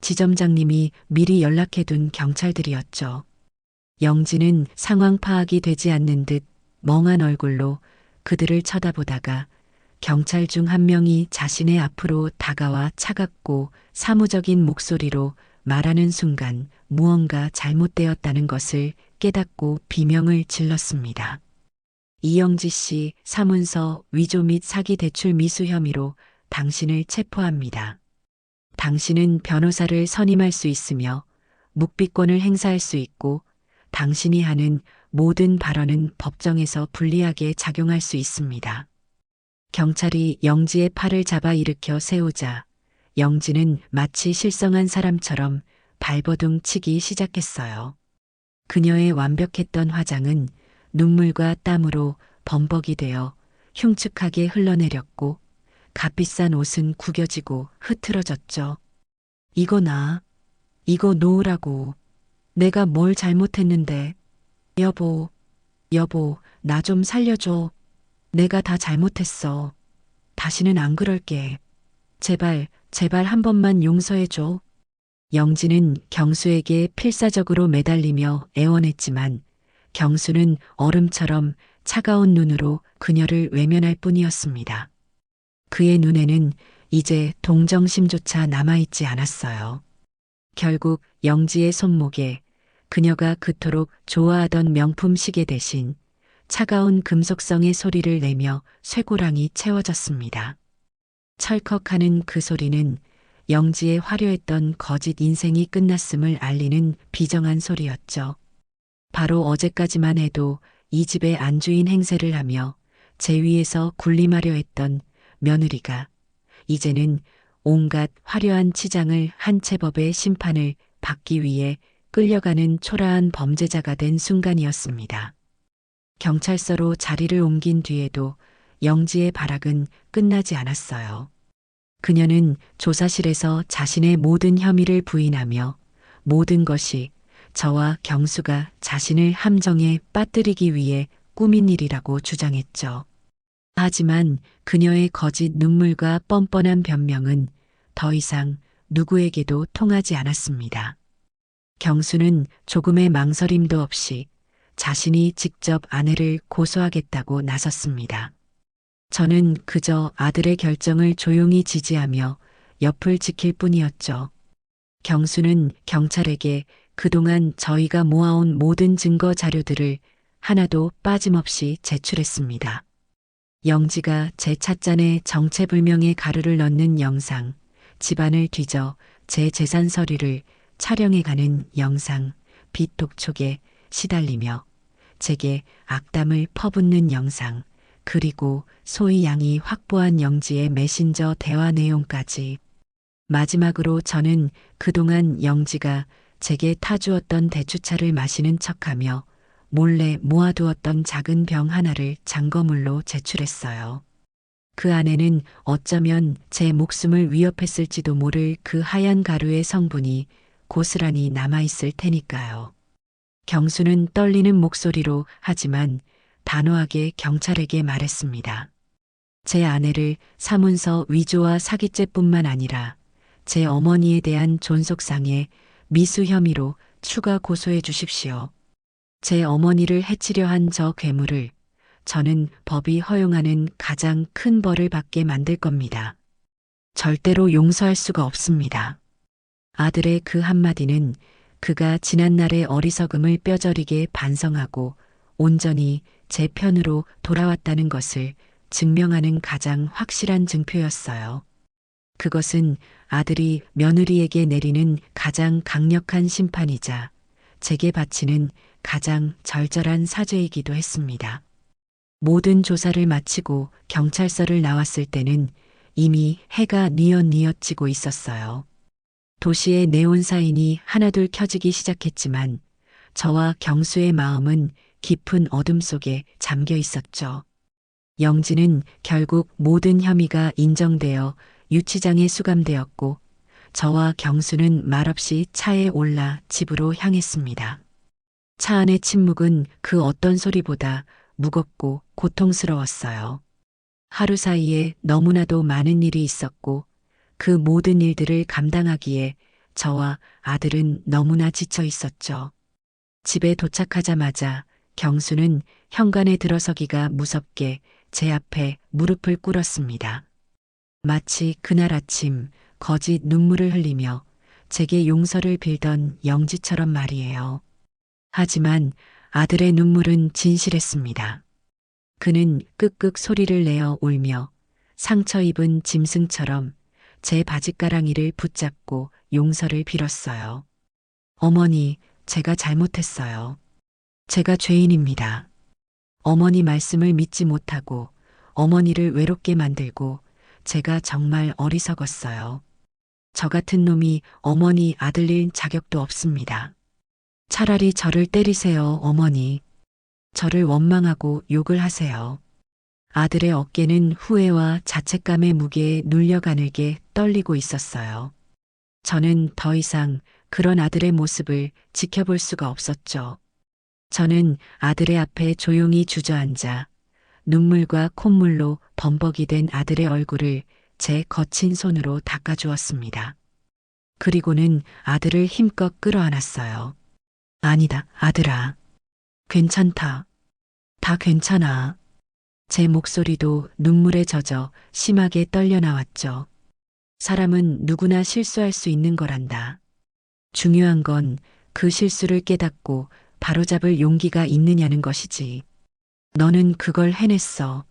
지점장님이 미리 연락해둔 경찰들이었죠. 영지는 상황 파악이 되지 않는 듯 멍한 얼굴로 그들을 쳐다보다가 경찰 중 한 명이 자신의 앞으로 다가와 차갑고 사무적인 목소리로 말하는 순간 무언가 잘못되었다는 것을 깨닫고 비명을 질렀습니다. 이영지 씨 사문서 위조 및 사기 대출 미수 혐의로 당신을 체포합니다. 당신은 변호사를 선임할 수 있으며 묵비권을 행사할 수 있고 당신이 하는 모든 발언은 법정에서 불리하게 작용할 수 있습니다. 경찰이 영지의 팔을 잡아 일으켜 세우자 영지는 마치 실성한 사람처럼 발버둥 치기 시작했어요. 그녀의 완벽했던 화장은 눈물과 땀으로 범벅이 되어 흉측하게 흘러내렸고 값비싼 옷은 구겨지고 흐트러졌죠. 이거 이거 놓으라고. 내가 뭘 잘못했는데. 여보, 나 좀 살려줘. 내가 다 잘못했어. 다시는 안 그럴게. 제발 한 번만 용서해줘. 영지는 경수에게 필사적으로 매달리며 애원했지만 경수는 얼음처럼 차가운 눈으로 그녀를 외면할 뿐이었습니다. 그의 눈에는 이제 동정심조차 남아있지 않았어요. 결국 영지의 손목에 그녀가 그토록 좋아하던 명품 시계 대신 차가운 금속성의 소리를 내며 쇠고랑이 채워졌습니다. 철컥하는 그 소리는 영지의 화려했던 거짓 인생이 끝났음을 알리는 비정한 소리였죠. 바로 어제까지만 해도 이 집의 안주인 행세를 하며 제 위에서 군림하려 했던 며느리가 이제는 온갖 화려한 치장을 한 채법의 심판을 받기 위해 끌려가는 초라한 범죄자가 된 순간이었습니다. 경찰서로 자리를 옮긴 뒤에도 영지의 발악은 끝나지 않았어요. 그녀는 조사실에서 자신의 모든 혐의를 부인하며 모든 것이 저와 경수가 자신을 함정에 빠뜨리기 위해 꾸민 일이라고 주장했죠. 하지만 그녀의 거짓 눈물과 뻔뻔한 변명은 더 이상 누구에게도 통하지 않았습니다. 경수는 조금의 망설임도 없이 자신이 직접 아내를 고소하겠다고 나섰습니다. 저는 그저 아들의 결정을 조용히 지지하며 옆을 지킬 뿐이었죠. 경수는 경찰에게 그동안 저희가 모아온 모든 증거 자료들을 하나도 빠짐없이 제출했습니다. 영지가 제 찻잔에 정체불명의 가루를 넣는 영상, 집안을 뒤져 제 재산 서류를 촬영해가는 영상, 빛 독촉에 시달리며 제게 악담을 퍼붓는 영상, 그리고 소희 양이 확보한 영지의 메신저 대화 내용까지. 마지막으로 저는 그동안 영지가 제게 타주었던 대추차를 마시는 척하며 몰래 모아두었던 작은 병 하나를 장거물로 제출했어요. 그 안에는 어쩌면 제 목숨을 위협했을지도 모를 그 하얀 가루의 성분이 고스란히 남아있을 테니까요. 경수는 떨리는 목소리로 하지만 단호하게 경찰에게 말했습니다. 제 아내를 사문서 위조와 사기죄뿐만 아니라 제 어머니에 대한 존속상해 미수 혐의로 추가 고소해 주십시오. 제 어머니를 해치려 한 저 괴물을 저는 법이 허용하는 가장 큰 벌을 받게 만들 겁니다. 절대로 용서할 수가 없습니다. 아들의 그 한마디는 그가 지난날의 어리석음을 뼈저리게 반성하고 온전히 제 편으로 돌아왔다는 것을 증명하는 가장 확실한 증표였어요. 그것은 아들이 며느리에게 내리는 가장 강력한 심판이자 제게 바치는 가장 절절한 사죄이기도 했습니다. 모든 조사를 마치고 경찰서를 나왔을 때는 이미 해가 뉘엿뉘엿지고 있었어요. 도시의 네온사인이 하나둘 켜지기 시작했지만 저와 경수의 마음은 깊은 어둠 속에 잠겨 있었죠. 영지는 결국 모든 혐의가 인정되어 유치장에 수감되었고 저와 경수는 말없이 차에 올라 집으로 향했습니다. 차 안의 침묵은 그 어떤 소리보다 무겁고 고통스러웠어요. 하루 사이에 너무나도 많은 일이 있었고 그 모든 일들을 감당하기에 저와 아들은 너무나 지쳐 있었죠. 집에 도착하자마자 경수는 현관에 들어서기가 무섭게 제 앞에 무릎을 꿇었습니다. 마치 그날 아침 거짓 눈물을 흘리며 제게 용서를 빌던 영지처럼 말이에요. 하지만 아들의 눈물은 진실했습니다. 그는 끄끄 소리를 내어 울며 상처 입은 짐승처럼 제 바짓가랑이를 붙잡고 용서를 빌었어요. 어머니, 제가 잘못했어요. 제가 죄인입니다. 어머니 말씀을 믿지 못하고 어머니를 외롭게 만들고 제가 정말 어리석었어요. 저 같은 놈이 어머니 아들릴 자격도 없습니다. 차라리 저를 때리세요, 어머니. 저를 원망하고 욕을 하세요. 아들의 어깨는 후회와 자책감의 무게에 눌려 가늘게 떨리고 있었어요. 저는 더 이상 그런 아들의 모습을 지켜볼 수가 없었죠. 저는 아들의 앞에 조용히 주저앉아 눈물과 콧물로 범벅이 된 아들의 얼굴을 제 거친 손으로 닦아주었습니다. 그리고는 아들을 힘껏 끌어안았어요. 아니다, 아들아. 괜찮다. 다 괜찮아. 제 목소리도 눈물에 젖어 심하게 떨려 나왔죠. 사람은 누구나 실수할 수 있는 거란다. 중요한 건 그 실수를 깨닫고 바로잡을 용기가 있느냐는 것이지. 너는 그걸 해냈어.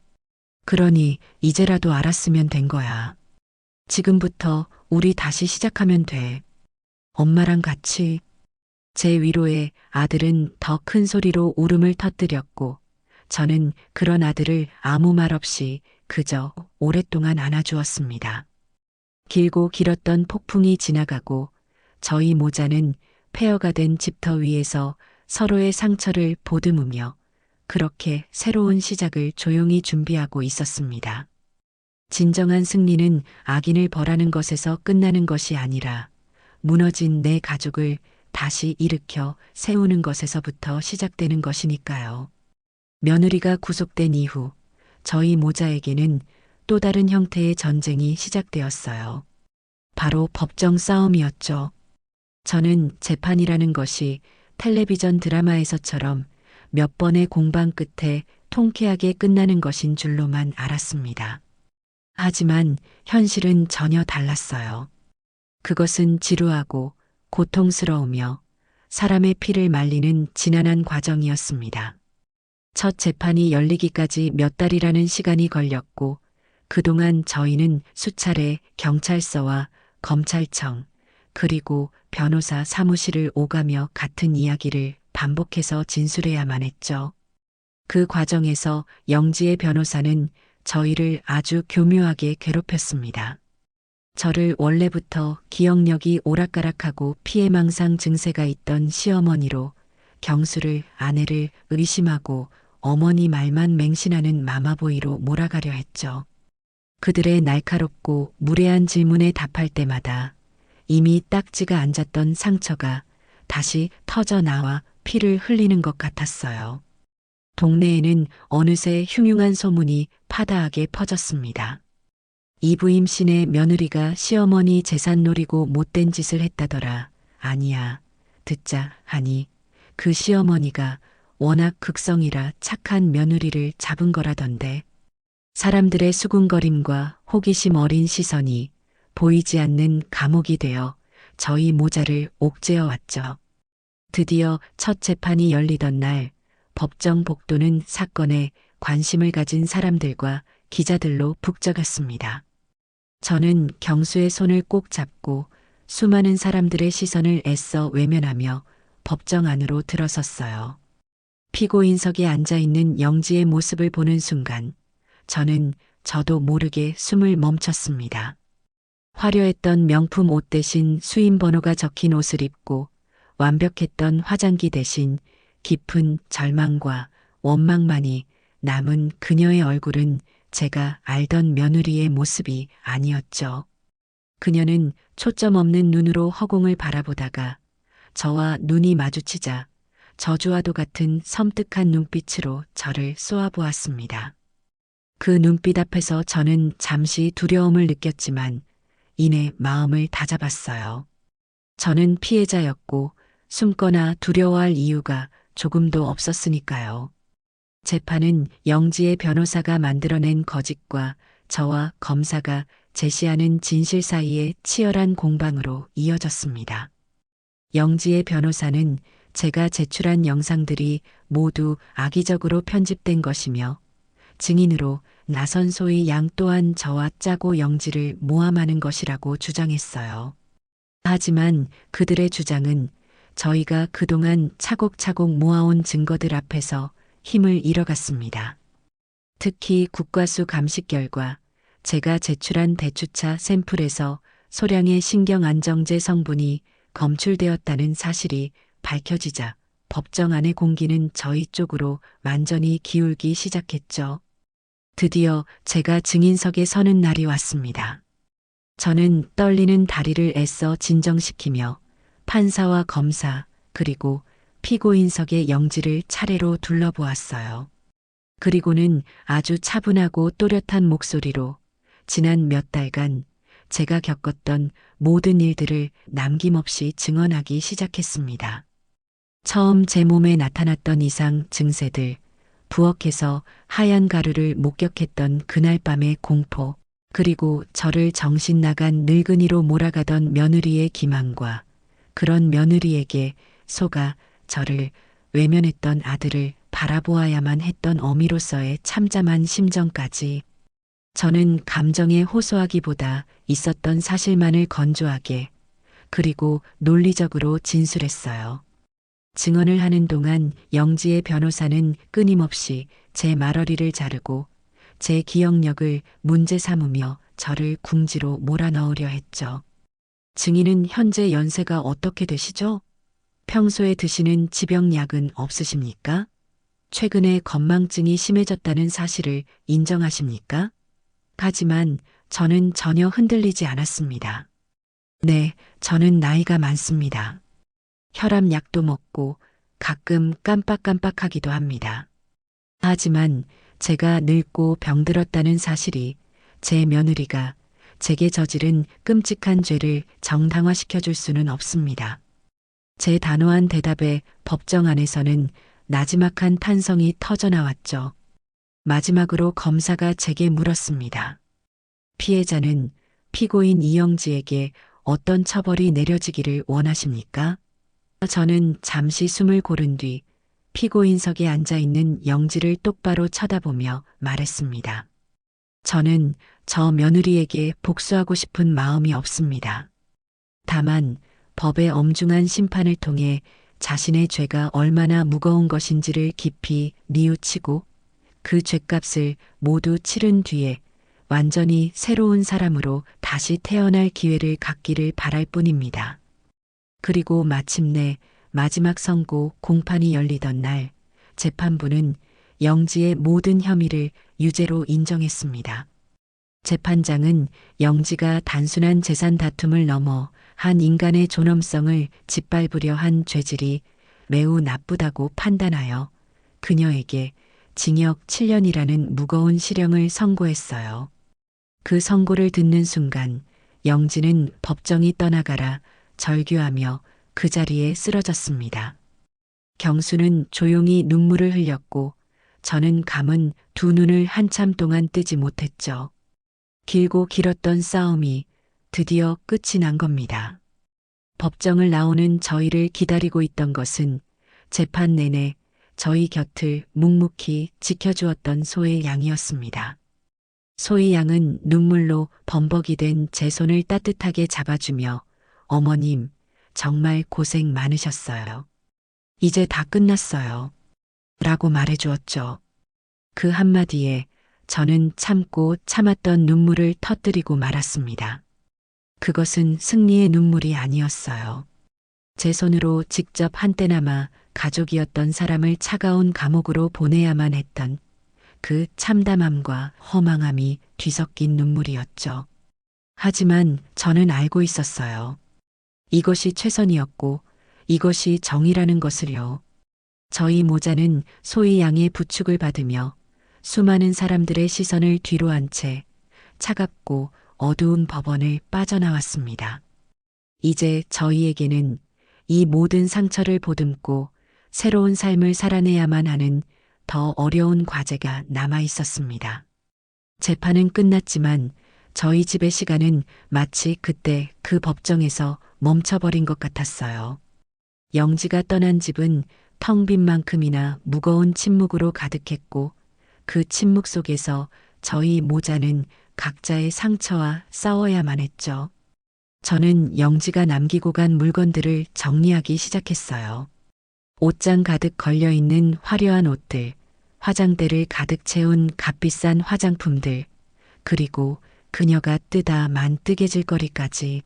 그러니 이제라도 알았으면 된 거야. 지금부터 우리 다시 시작하면 돼. 엄마랑 같이. 제 위로에 아들은 더 큰 소리로 울음을 터뜨렸고 저는 그런 아들을 아무 말 없이 그저 오랫동안 안아주었습니다. 길고 길었던 폭풍이 지나가고 저희 모자는 폐허가 된 집터 위에서 서로의 상처를 보듬으며 그렇게 새로운 시작을 조용히 준비하고 있었습니다. 진정한 승리는 악인을 벌하는 것에서 끝나는 것이 아니라 무너진 내 가족을 다시 일으켜 세우는 것에서부터 시작되는 것이니까요. 며느리가 구속된 이후 저희 모자에게는 또 다른 형태의 전쟁이 시작되었어요. 바로 법정 싸움이었죠. 저는 재판이라는 것이 텔레비전 드라마에서처럼 몇 번의 공방 끝에 통쾌하게 끝나는 것인 줄로만 알았습니다. 하지만 현실은 전혀 달랐어요. 그것은 지루하고 고통스러우며 사람의 피를 말리는 지난한 과정이었습니다. 첫 재판이 열리기까지 몇 달이라는 시간이 걸렸고 그동안 저희는 수차례 경찰서와 검찰청 그리고 변호사 사무실을 오가며 같은 이야기를 반복해서 진술해야만 했죠. 그 과정에서 영지의 변호사는 저희를 아주 교묘하게 괴롭혔습니다. 저를 원래부터 기억력이 오락가락하고 피해망상 증세가 있던 시어머니로 경수를 아내를 의심하고 어머니 말만 맹신하는 마마보이로 몰아가려 했죠. 그들의 날카롭고 무례한 질문에 답할 때마다 이미 딱지가 앉았던 상처가 다시 터져 나와 피를 흘리는 것 같았어요. 동네에는 어느새 흉흉한 소문이 파다하게 퍼졌습니다. 이부임 씨네 며느리가 시어머니 재산 노리고 못된 짓을 했다더라. 아니야. 듣자 하니 그 시어머니가 워낙 극성이라 착한 며느리를 잡은 거라던데. 사람들의 수군거림과 호기심 어린 시선이 보이지 않는 감옥이 되어 저희 모자를 옥죄어 왔죠. 드디어 첫 재판이 열리던 날 법정 복도는 사건에 관심을 가진 사람들과 기자들로 북적였습니다. 저는 경수의 손을 꼭 잡고 수많은 사람들의 시선을 애써 외면하며 법정 안으로 들어섰어요. 피고인석에 앉아있는 영지의 모습을 보는 순간 저는 저도 모르게 숨을 멈췄습니다. 화려했던 명품 옷 대신 수임 번호가 적힌 옷을 입고 완벽했던 화장기 대신 깊은 절망과 원망만이 남은 그녀의 얼굴은 제가 알던 며느리의 모습이 아니었죠. 그녀는 초점 없는 눈으로 허공을 바라보다가 저와 눈이 마주치자 저주와도 같은 섬뜩한 눈빛으로 저를 쏘아보았습니다. 그 눈빛 앞에서 저는 잠시 두려움을 느꼈지만 이내 마음을 다잡았어요. 저는 피해자였고 숨거나 두려워할 이유가 조금도 없었으니까요. 재판은 영지의 변호사가 만들어낸 거짓과 저와 검사가 제시하는 진실 사이의 치열한 공방으로 이어졌습니다. 영지의 변호사는 제가 제출한 영상들이 모두 악의적으로 편집된 것이며 증인으로 나선 소의 양 또한 저와 짜고 영지를 모함하는 것이라고 주장했어요. 하지만 그들의 주장은 저희가 그동안 차곡차곡 모아온 증거들 앞에서 힘을 잃어갔습니다. 특히 국과수 감식 결과 제가 제출한 대추차 샘플에서 소량의 신경안정제 성분이 검출되었다는 사실이 밝혀지자 법정 안의 공기는 저희 쪽으로 완전히 기울기 시작했죠. 드디어 제가 증인석에 서는 날이 왔습니다. 저는 떨리는 다리를 애써 진정시키며 판사와 검사 그리고 피고인석의 영지를 차례로 둘러보았어요. 그리고는 아주 차분하고 또렷한 목소리로 지난 몇 달간 제가 겪었던 모든 일들을 남김없이 증언하기 시작했습니다. 처음 제 몸에 나타났던 이상 증세들, 부엌에서 하얀 가루를 목격했던 그날 밤의 공포, 그리고 저를 정신 나간 늙은이로 몰아가던 며느리의 기만과 그런 며느리에게 속아 저를 외면했던 아들을 바라보아야만 했던 어미로서의 참담한 심정까지 저는 감정에 호소하기보다 있었던 사실만을 건조하게 그리고 논리적으로 진술했어요. 증언을 하는 동안 영지의 변호사는 끊임없이 제 말어리를 자르고 제 기억력을 문제 삼으며 저를 궁지로 몰아넣으려 했죠. 증인은 현재 연세가 어떻게 되시죠? 평소에 드시는 지병약은 없으십니까? 최근에 건망증이 심해졌다는 사실을 인정하십니까? 하지만 저는 전혀 흔들리지 않았습니다. 네, 저는 나이가 많습니다. 혈압약도 먹고 가끔 깜빡깜빡하기도 합니다. 하지만 제가 늙고 병들었다는 사실이 제 며느리가 제게 저지른 끔찍한 죄를 정당화시켜줄 수는 없습니다. 제 단호한 대답에 법정 안에서는 나지막한 탄성이 터져나왔죠. 마지막으로 검사가 제게 물었습니다. 피해자는 피고인 이영지에게 어떤 처벌이 내려지기를 원하십니까? 저는 잠시 숨을 고른 뒤 피고인석에 앉아있는 영지를 똑바로 쳐다보며 말했습니다. 저는 저 며느리에게 복수하고 싶은 마음이 없습니다. 다만 법의 엄중한 심판을 통해 자신의 죄가 얼마나 무거운 것인지를 깊이 뉘우치고 그 죗값을 모두 치른 뒤에 완전히 새로운 사람으로 다시 태어날 기회를 갖기를 바랄 뿐입니다. 그리고 마침내 마지막 선고 공판이 열리던 날 재판부는 영지의 모든 혐의를 유죄로 인정했습니다. 재판장은 영지가 단순한 재산 다툼을 넘어 한 인간의 존엄성을 짓밟으려 한 죄질이 매우 나쁘다고 판단하여 그녀에게 징역 7년이라는 무거운 실형을 선고했어요. 그 선고를 듣는 순간 영지는 법정이 떠나가라 절규하며 그 자리에 쓰러졌습니다. 경수는 조용히 눈물을 흘렸고 저는 감은 두 눈을 한참 동안 뜨지 못했죠. 길고 길었던 싸움이 드디어 끝이 난 겁니다. 법정을 나오는 저희를 기다리고 있던 것은 재판 내내 저희 곁을 묵묵히 지켜주었던 소의 양이었습니다. 소의 양은 눈물로 범벅이 된 제 손을 따뜻하게 잡아주며 어머님, 정말 고생 많으셨어요. 이제 다 끝났어요. 라고 말해주었죠. 그 한마디에 저는 참고 참았던 눈물을 터뜨리고 말았습니다. 그것은 승리의 눈물이 아니었어요. 제 손으로 직접 한때나마 가족이었던 사람을 차가운 감옥으로 보내야만 했던 그 참담함과 허망함이 뒤섞인 눈물이었죠. 하지만 저는 알고 있었어요. 이것이 최선이었고 이것이 정의라는 것을요. 저희 모자는 소희 양의 부축을 받으며 수많은 사람들의 시선을 뒤로 한 채 차갑고 어두운 법원을 빠져나왔습니다. 이제 저희에게는 이 모든 상처를 보듬고 새로운 삶을 살아내야만 하는 더 어려운 과제가 남아 있었습니다. 재판은 끝났지만 저희 집의 시간은 마치 그때 그 법정에서 멈춰버린 것 같았어요. 영지가 떠난 집은 텅 빈 만큼이나 무거운 침묵으로 가득했고 그 침묵 속에서 저희 모자는 각자의 상처와 싸워야만 했죠. 저는 영지가 남기고 간 물건들을 정리하기 시작했어요. 옷장 가득 걸려있는 화려한 옷들, 화장대를 가득 채운 값비싼 화장품들, 그리고 그녀가 뜨다 만 뜨개질거리까지.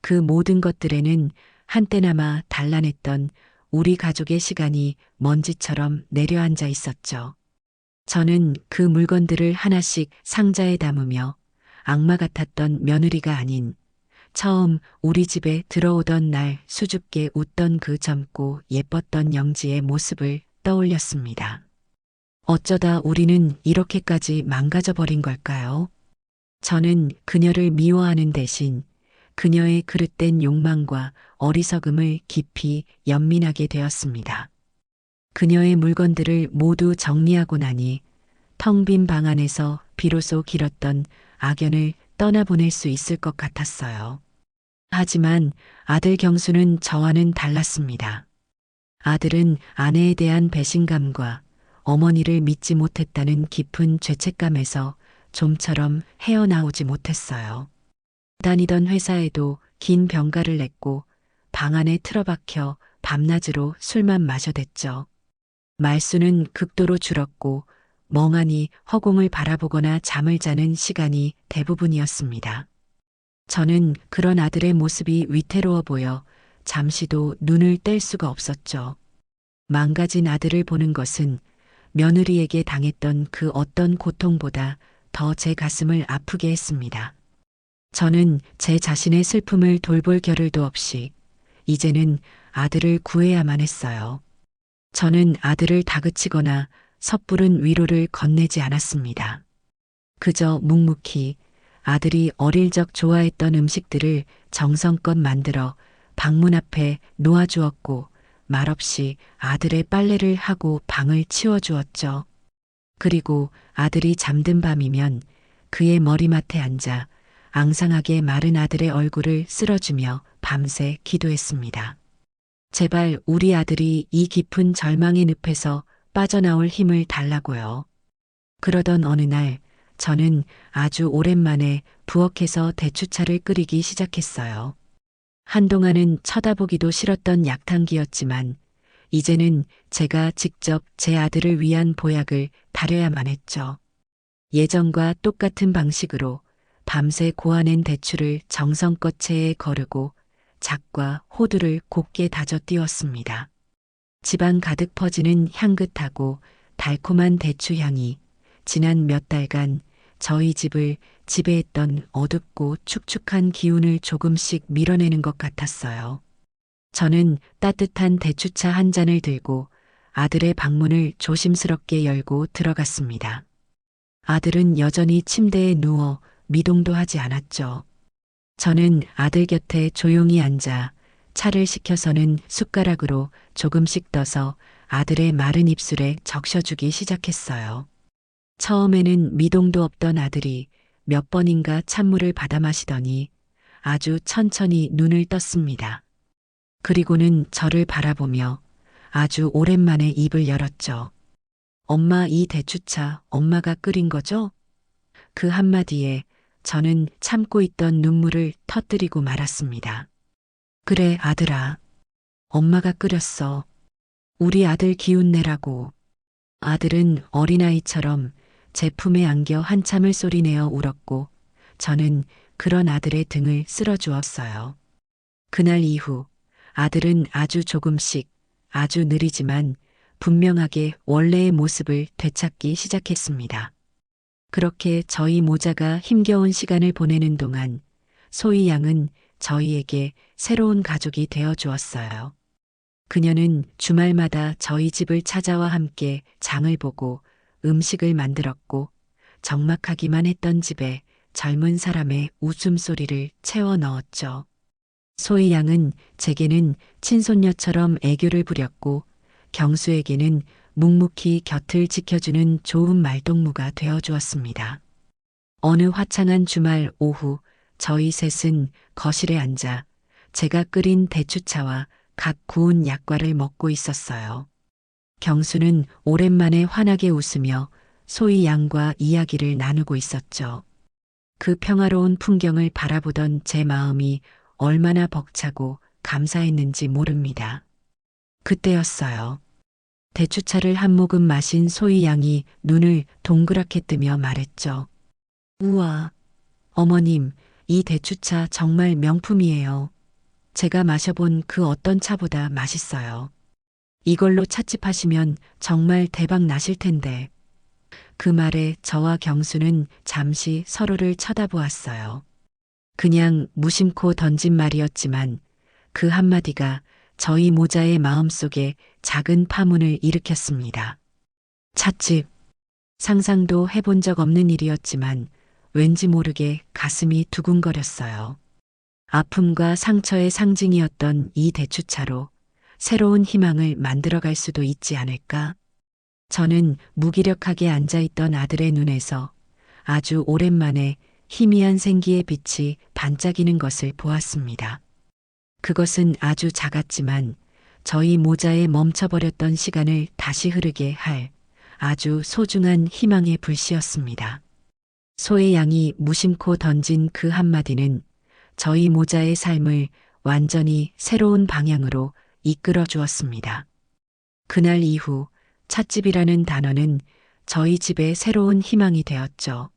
그 모든 것들에는 한때나마 단란했던 우리 가족의 시간이 먼지처럼 내려앉아 있었죠. 저는 그 물건들을 하나씩 상자에 담으며 악마 같았던 며느리가 아닌 처음 우리 집에 들어오던 날 수줍게 웃던 그 젊고 예뻤던 영지의 모습을 떠올렸습니다. 어쩌다 우리는 이렇게까지 망가져 버린 걸까요? 저는 그녀를 미워하는 대신 그녀의 그릇된 욕망과 어리석음을 깊이 연민하게 되었습니다. 그녀의 물건들을 모두 정리하고 나니 텅 빈 방 안에서 비로소 길었던 악연을 떠나보낼 수 있을 것 같았어요. 하지만 아들 경수는 저와는 달랐습니다. 아들은 아내에 대한 배신감과 어머니를 믿지 못했다는 깊은 죄책감에서 좀처럼 헤어나오지 못했어요. 다니던 회사에도 긴 병가를 냈고 방 안에 틀어박혀 밤낮으로 술만 마셔댔죠. 말수는 극도로 줄었고 멍하니 허공을 바라보거나 잠을 자는 시간이 대부분이었습니다. 저는 그런 아들의 모습이 위태로워 보여 잠시도 눈을 뗄 수가 없었죠. 망가진 아들을 보는 것은 며느리에게 당했던 그 어떤 고통보다 더 제 가슴을 아프게 했습니다. 저는 제 자신의 슬픔을 돌볼 겨를도 없이 이제는 아들을 구해야만 했어요. 저는 아들을 다그치거나 섣부른 위로를 건네지 않았습니다. 그저 묵묵히 아들이 어릴 적 좋아했던 음식들을 정성껏 만들어 방문 앞에 놓아주었고 말없이 아들의 빨래를 하고 방을 치워주었죠. 그리고 아들이 잠든 밤이면 그의 머리맡에 앉아 앙상하게 마른 아들의 얼굴을 쓸어주며 밤새 기도했습니다. 제발 우리 아들이 이 깊은 절망의 늪에서 빠져나올 힘을 달라고요. 그러던 어느 날 저는 아주 오랜만에 부엌에서 대추차를 끓이기 시작했어요. 한동안은 쳐다보기도 싫었던 약탕기였지만 이제는 제가 직접 제 아들을 위한 보약을 다려야만 했죠. 예전과 똑같은 방식으로 밤새 고아낸 대추를 정성껏 체에 거르고 작과 호두를 곱게 다져 띄웠습니다. 집안 가득 퍼지는 향긋하고 달콤한 대추 향이 지난 몇 달간 저희 집을 지배했던 어둡고 축축한 기운을 조금씩 밀어내는 것 같았어요. 저는 따뜻한 대추차 한 잔을 들고 아들의 방문을 조심스럽게 열고 들어갔습니다. 아들은 여전히 침대에 누워 미동도 하지 않았죠. 저는 아들 곁에 조용히 앉아 차를 식혀서는 숟가락으로 조금씩 떠서 아들의 마른 입술에 적셔주기 시작했어요. 처음에는 미동도 없던 아들이 몇 번인가 찬물을 받아 마시더니 아주 천천히 눈을 떴습니다. 그리고는 저를 바라보며 아주 오랜만에 입을 열었죠. 엄마, 이 대추차 엄마가 끓인 거죠? 그 한마디에 저는 참고 있던 눈물을 터뜨리고 말았습니다. 그래, 아들아. 엄마가 끓였어. 우리 아들 기운 내라고. 아들은 어린아이처럼 제 품에 안겨 한참을 소리내어 울었고 저는 그런 아들의 등을 쓸어주었어요. 그날 이후 아들은 아주 조금씩, 아주 느리지만 분명하게 원래의 모습을 되찾기 시작했습니다. 그렇게 저희 모자가 힘겨운 시간을 보내는 동안 소희 양은 저희에게 새로운 가족이 되어 주었어요. 그녀는 주말마다 저희 집을 찾아와 함께 장을 보고 음식을 만들었고 적막하기만 했던 집에 젊은 사람의 웃음소리를 채워 넣었죠. 소희 양은 제게는 친손녀처럼 애교를 부렸고 경수에게는 묵묵히 곁을 지켜주는 좋은 말동무가 되어 주었습니다. 어느 화창한 주말 오후 저희 셋은 거실에 앉아 제가 끓인 대추차와 각 구운 약과를 먹고 있었어요. 경수는 오랜만에 환하게 웃으며 소희 양과 이야기를 나누고 있었죠. 그 평화로운 풍경을 바라보던 제 마음이 얼마나 벅차고 감사했는지 모릅니다. 그때였어요. 대추차를 한 모금 마신 소희 양이 눈을 동그랗게 뜨며 말했죠. 우와, 어머님, 이 대추차 정말 명품이에요. 제가 마셔본 그 어떤 차보다 맛있어요. 이걸로 찻집 하시면 정말 대박 나실 텐데. 그 말에 저와 경수는 잠시 서로를 쳐다보았어요. 그냥 무심코 던진 말이었지만 그 한마디가 저희 모자의 마음속에 작은 파문을 일으켰습니다. 찻집. 상상도 해본 적 없는 일이었지만 왠지 모르게 가슴이 두근거렸어요. 아픔과 상처의 상징이었던 이 대추차로 새로운 희망을 만들어갈 수도 있지 않을까? 저는 무기력하게 앉아있던 아들의 눈에서 아주 오랜만에 희미한 생기의 빛이 반짝이는 것을 보았습니다. 그것은 아주 작았지만 저희 모자에 멈춰버렸던 시간을 다시 흐르게 할 아주 소중한 희망의 불씨였습니다. 소의 양이 무심코 던진 그 한마디는 저희 모자의 삶을 완전히 새로운 방향으로 이끌어 주었습니다. 그날 이후 찻집이라는 단어는 저희 집의 새로운 희망이 되었죠.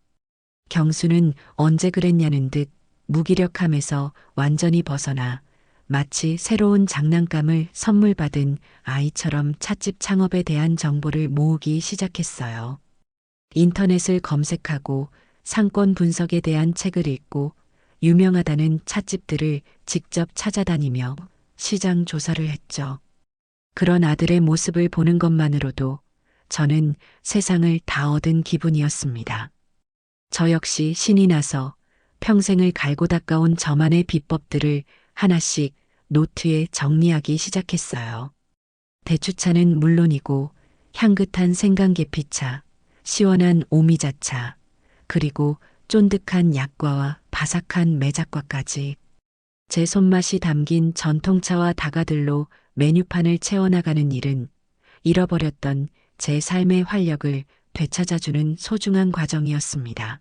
경수는 언제 그랬냐는 듯 무기력함에서 완전히 벗어나 마치 새로운 장난감을 선물 받은 아이처럼 찻집 창업에 대한 정보를 모으기 시작했어요. 인터넷을 검색하고 상권 분석에 대한 책을 읽고 유명하다는 찻집들을 직접 찾아다니며 시장 조사를 했죠. 그런 아들의 모습을 보는 것만으로도 저는 세상을 다 얻은 기분이었습니다. 저 역시 신이 나서 평생을 갈고 닦아온 저만의 비법들을 하나씩 노트에 정리하기 시작했어요. 대추차는 물론이고 향긋한 생강계피차, 시원한 오미자차, 그리고 쫀득한 약과와 바삭한 매작과까지 제 손맛이 담긴 전통차와 다가들로 메뉴판을 채워나가는 일은 잃어버렸던 제 삶의 활력을 되찾아주는 소중한 과정이었습니다.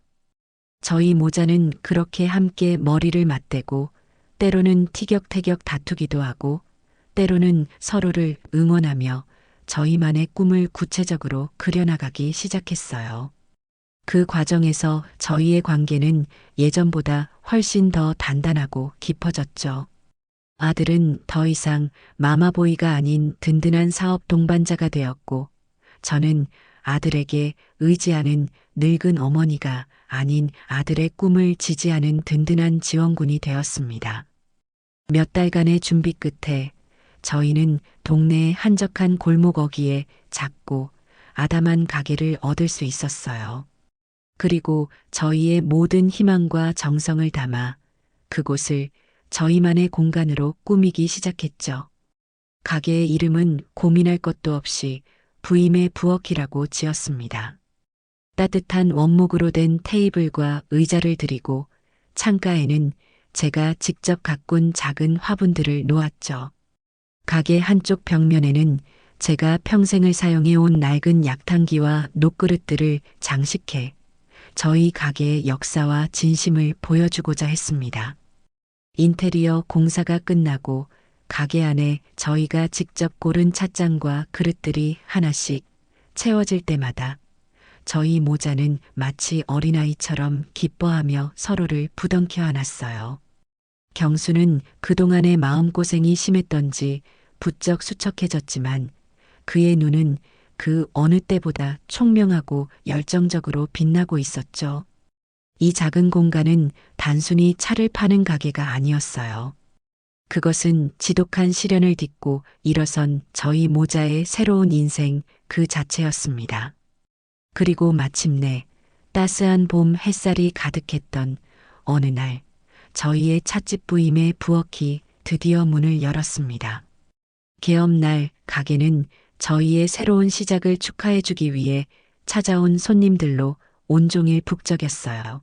저희 모자는 그렇게 함께 머리를 맞대고 때로는 티격태격 다투기도 하고 때로는 서로를 응원하며 저희만의 꿈을 구체적으로 그려나가기 시작했어요. 그 과정에서 저희의 관계는 예전보다 훨씬 더 단단하고 깊어졌죠. 아들은 더 이상 마마보이가 아닌 든든한 사업 동반자가 되었고, 저는 아들에게 의지하는 늙은 어머니가 아닌 아들의 꿈을 지지하는 든든한 지원군이 되었습니다. 몇 달간의 준비 끝에 저희는 동네의 한적한 골목 어귀에 작고 아담한 가게를 얻을 수 있었어요. 그리고 저희의 모든 희망과 정성을 담아 그곳을 저희만의 공간으로 꾸미기 시작했죠. 가게의 이름은 고민할 것도 없이 부임의 부엌이라고 지었습니다. 따뜻한 원목으로 된 테이블과 의자를 들이고 창가에는 제가 직접 가꾼 작은 화분들을 놓았죠. 가게 한쪽 벽면에는 제가 평생을 사용해온 낡은 약탕기와 녹그릇들을 장식해 저희 가게의 역사와 진심을 보여주고자 했습니다. 인테리어 공사가 끝나고 가게 안에 저희가 직접 고른 찻잔과 그릇들이 하나씩 채워질 때마다 저희 모자는 마치 어린아이처럼 기뻐하며 서로를 부둥켜 안았어요. 경수는 그동안의 마음고생이 심했던지 부쩍 수척해졌지만 그의 눈은 그 어느 때보다 총명하고 열정적으로 빛나고 있었죠. 이 작은 공간은 단순히 차를 파는 가게가 아니었어요. 그것은 지독한 시련을 딛고 일어선 저희 모자의 새로운 인생 그 자체였습니다. 그리고 마침내 따스한 봄 햇살이 가득했던 어느 날 저희의 찻집 부임의 부엌이 드디어 문을 열었습니다. 개업날 가게는 저희의 새로운 시작을 축하해주기 위해 찾아온 손님들로 온종일 북적였어요.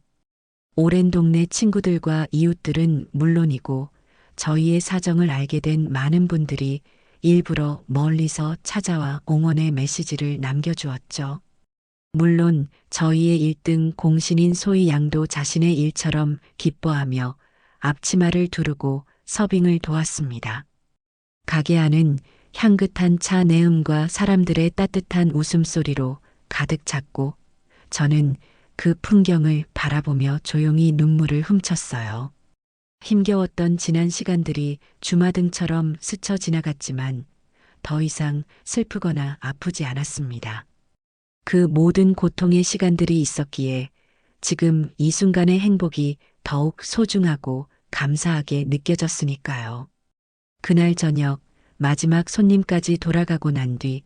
오랜 동네 친구들과 이웃들은 물론이고 저희의 사정을 알게 된 많은 분들이 일부러 멀리서 찾아와 응원의 메시지를 남겨주었죠. 물론 저희의 1등 공신인 소희 양도 자신의 일처럼 기뻐하며 앞치마를 두르고 서빙을 도왔습니다. 가게 안은 향긋한 차 내음과 사람들의 따뜻한 웃음소리로 가득 찼고 저는 그 풍경을 바라보며 조용히 눈물을 훔쳤어요. 힘겨웠던 지난 시간들이 주마등처럼 스쳐 지나갔지만 더 이상 슬프거나 아프지 않았습니다. 그 모든 고통의 시간들이 있었기에 지금 이 순간의 행복이 더욱 소중하고 감사하게 느껴졌으니까요. 그날 저녁 마지막 손님까지 돌아가고 난 뒤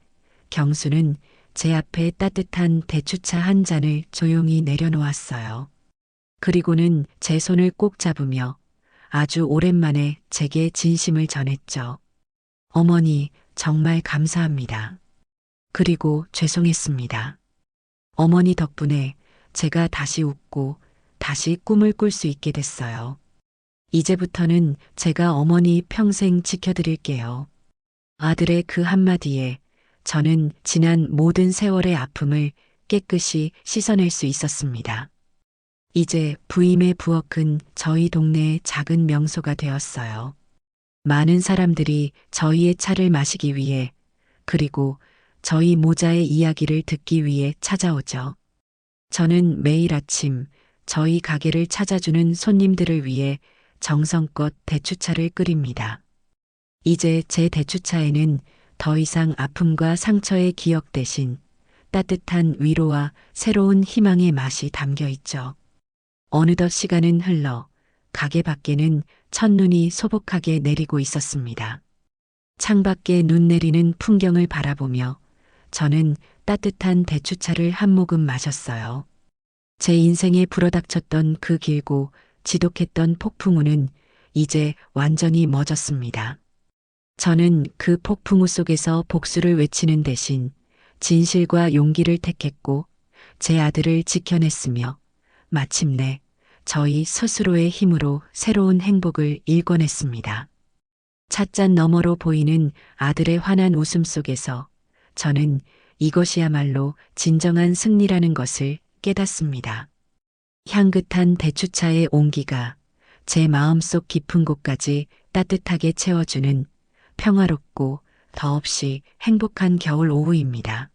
경수는 제 앞에 따뜻한 대추차 한 잔을 조용히 내려놓았어요. 그리고는 제 손을 꼭 잡으며 아주 오랜만에 제게 진심을 전했죠. 어머니, 정말 감사합니다. 그리고 죄송했습니다. 어머니 덕분에 제가 다시 웃고 다시 꿈을 꿀 수 있게 됐어요. 이제부터는 제가 어머니 평생 지켜드릴게요. 아들의 그 한마디에 저는 지난 모든 세월의 아픔을 깨끗이 씻어낼 수 있었습니다. 이제 부임의 부엌은 저희 동네의 작은 명소가 되었어요. 많은 사람들이 저희의 차를 마시기 위해 그리고 저희 모자의 이야기를 듣기 위해 찾아오죠. 저는 매일 아침 저희 가게를 찾아주는 손님들을 위해 정성껏 대추차를 끓입니다. 이제 제 대추차에는 더 이상 아픔과 상처의 기억 대신 따뜻한 위로와 새로운 희망의 맛이 담겨 있죠. 어느덧 시간은 흘러 가게 밖에는 첫눈이 소복하게 내리고 있었습니다. 창밖에 눈 내리는 풍경을 바라보며 저는 따뜻한 대추차를 한 모금 마셨어요. 제 인생에 불어닥쳤던 그 길고 지독했던 폭풍우는 이제 완전히 멎었습니다. 저는 그 폭풍우 속에서 복수를 외치는 대신 진실과 용기를 택했고 제 아들을 지켜냈으며 마침내 저희 스스로의 힘으로 새로운 행복을 일궈냈습니다. 찻잔 너머로 보이는 아들의 환한 웃음 속에서 저는 이것이야말로 진정한 승리라는 것을 깨닫습니다. 향긋한 대추차의 온기가 제 마음속 깊은 곳까지 따뜻하게 채워주는 평화롭고 더없이 행복한 겨울 오후입니다.